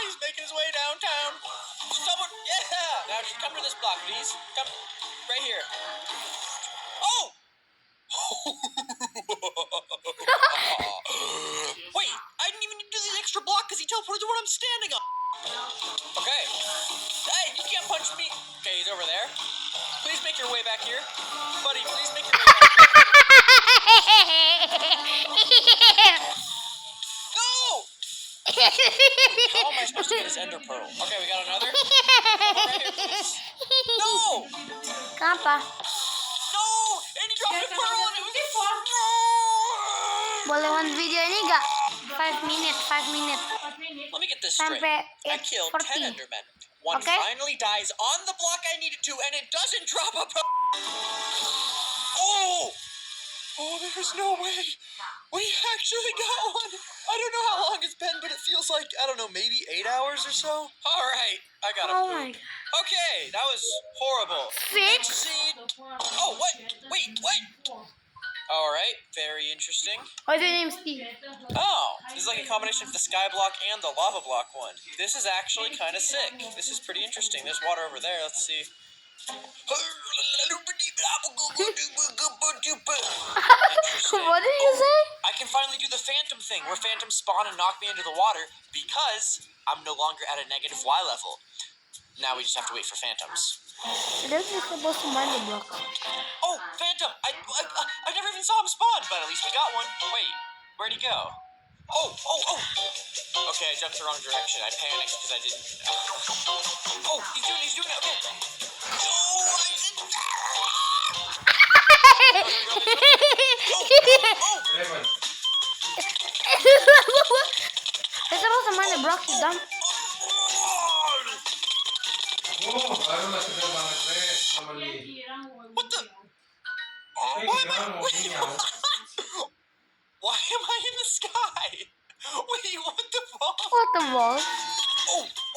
He's making his way downtown. Someone. Yeah. Now just come to this block, please. Come. Right here. Oh! Wait, I didn't even do the extra block because he teleported to what I'm standing on. Okay. Hey, you can't punch me. Okay, he's over there. Please make your way back here. Buddy, please make your way back here. No! How am I supposed to get his ender pearl? Okay, we got another. Right here, please. No! Kenapa? No! And he dropped a pearl and it was no! Boleh one video ini gak? 5 minutes. Let me get this straight. Sampai I killed 10 8:40. Endermen. One Okay. finally dies on the block I needed to, and it doesn't drop a pearl. Oh! Oh, there's no way. We actually got one. I don't know how long it's been, but it feels like, I don't know, maybe 8 hours or so? All right, I got a Oh poop. my god. Okay, that was horrible. 6? Seed. Oh, what? Wait, what? All right, very interesting. Oh, itu ini mesti. Oh, this is like a combination of the sky block and the lava block one. This is actually kind of sick. This is pretty interesting. There's water over there. Let's see. What did you say? I can finally do the phantom thing where phantoms spawn and knock me into the water because I'm no longer at a negative Y level. Now we just have to wait for phantoms. This is supposed to mine the block. Oh, phantom! I never even saw him spawn, but at least we got one. Wait, where'd he go? Oh! Okay, I jumped the wrong direction. I panicked because I didn't. Oh, he's doing it. Okay. No, I didn't. Raymond. They're supposed to mine the block, you dumb. Oh, baru lah segar banget, Res. Sama Lee. What the? Eh, gimana mau punya? Why am I in the sky? Wait, what the fuck? What the ball?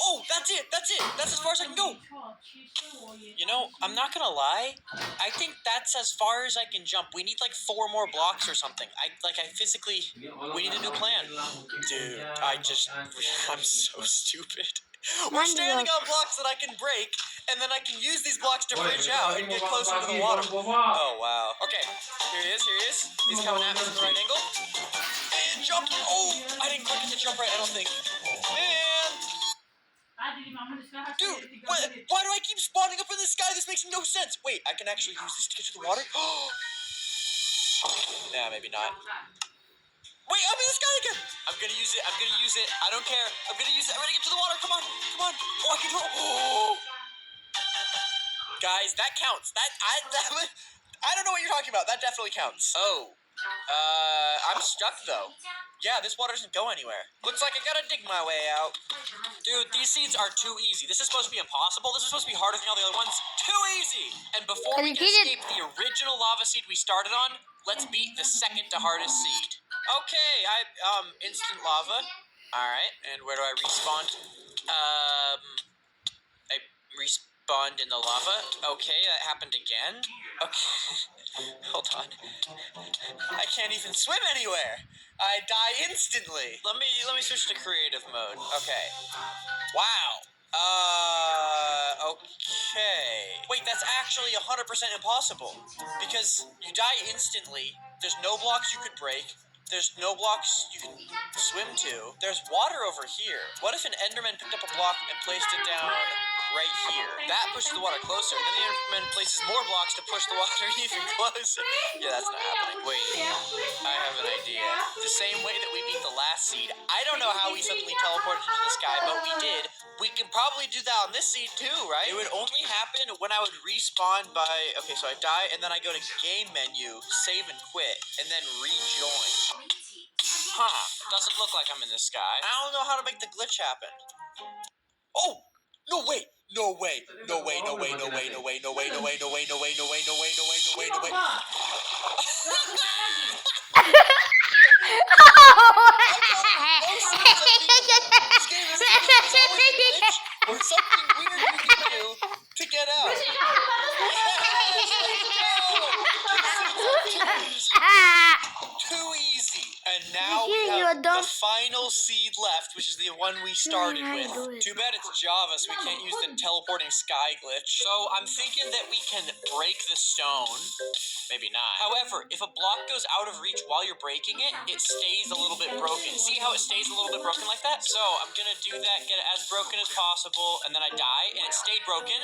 Oh, that's it. That's as far as I can go. You know, I'm not gonna lie. I think that's as far as I can jump. We need like 4 more blocks or something. We need a new plan. Dude, I'm so stupid. We're standing on blocks that I can break, and then I can use these blocks to bridge out and get closer to the water. Oh, wow. Okay, here he is. He's coming at me from the right angle. And jump. Oh, I didn't click it to jump right, I don't think. Man. Dude, why do I keep spawning up in the sky? This makes no sense. Wait, I can actually use this to get to the water? Nah, maybe not. Wait, I'm in the sky again! I'm gonna use it. I don't care. I'm gonna use it. I'm gonna get to the water. Come on. Oh, I can do it. Oh. Guys, that counts. I don't know what you're talking about. That definitely counts. Oh. I'm stuck, though. Yeah, this water doesn't go anywhere. Looks like I gotta dig my way out. Dude, these seeds are too easy. This is supposed to be impossible. This is supposed to be harder than all the other ones. Too easy! And before we can escape the original lava seed we started on, let's beat the second to hardest seed. Okay, instant lava. Alright, and where do I respawn? I respawned in the lava. Okay, that happened again. Okay, hold on. I can't even swim anywhere. I die instantly. Let me switch to creative mode. Okay. Wow. Okay. Wait, that's actually 100% impossible. Because you die instantly, there's no blocks you could break, there's no blocks you can swim to, there's water over here. What if an Enderman picked up a block and placed it down right here? That pushes the water closer, and then the Enderman places more blocks to push the water even closer. Yeah, that's not happening. Wait, I have an idea. The same way that we beat the last seed, I don't know how we suddenly teleported into the sky, but we did. We can probably do that on this seed too, right? It would only happen when I would respawn by... Okay, so I die, and then I go to game menu, save and quit, and then rejoin. Huh, doesn't look like I'm in the sky. I don't know how to make the glitch happen. Oh! No way! No way! No way, no way, no way, no way, no way, no way, no way, no way, no way, no way, no way, no way, no way. This game is always a glitch or something weird you can do to get out. Too easy. And now we have the final seed left, which is the one we started with. Too bad it's Java, so we can't use the teleporting sky glitch. So I'm thinking that we can break the stone. Maybe not. However, if a block goes out of reach while you're breaking it, it stays a little bit broken. See how it stays a little bit broken like that? So I'm gonna do that, get it as broken as possible, and then I die, and it stayed broken.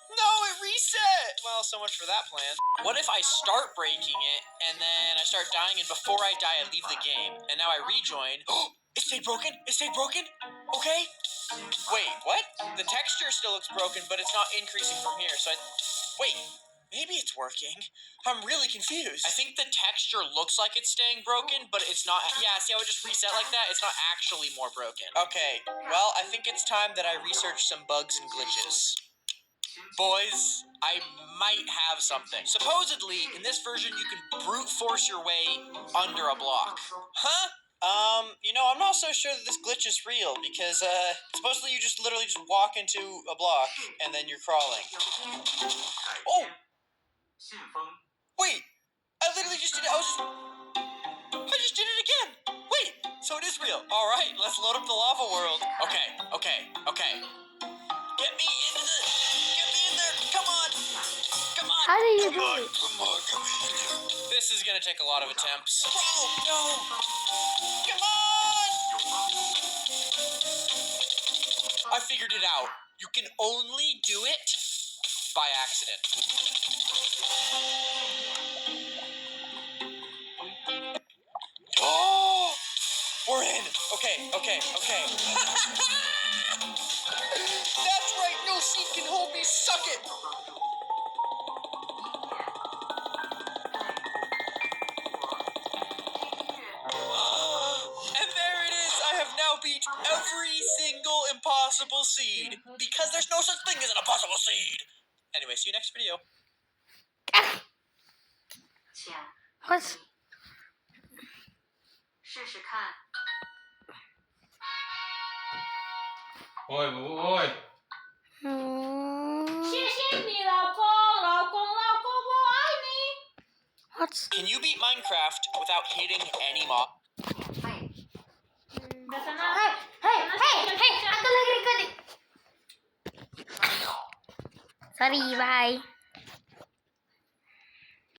No, it reset! Well, so much for that plan. What if I start breaking it, and then I start dying, and before I die, I leave the game, and now I rejoin. It stayed broken? It stayed broken? Okay. Wait, what? The texture still looks broken, but it's not increasing from here, so Wait. Maybe it's working. I'm really confused. I think the texture looks like it's staying broken, but it's not. Yeah, see how it just reset like that? It's not actually more broken. Okay, well, I think it's time that I research some bugs and glitches. Boys, I might have something. Supposedly, in this version, you can brute force your way under a block. Huh? I'm not so sure that this glitch is real, because, supposedly you just literally just walk into a block, and then you're crawling. Oh! Wait! I literally just did it. I just did it again! Wait! So it is real. Alright, let's load up the lava world. Okay. Get me in there! Come on! How do you do it? Come on, come in there. This is gonna take a lot of attempts. Bro, no! Come on! I figured it out. You can only do it by accident. Oh! We're in! Okay. That's right! No seed can hold me! Suck it! And there it is! I have now beat every single impossible seed! Because there's no such thing as an impossible seed! Anyway, see you next video. What? 试试看。 Oi, oi. 谢谢你，老公，老公，我爱你。 What? Can you beat Minecraft without hitting any mob? Udah sana. Hey, aku lagi recording. Sorry, bye.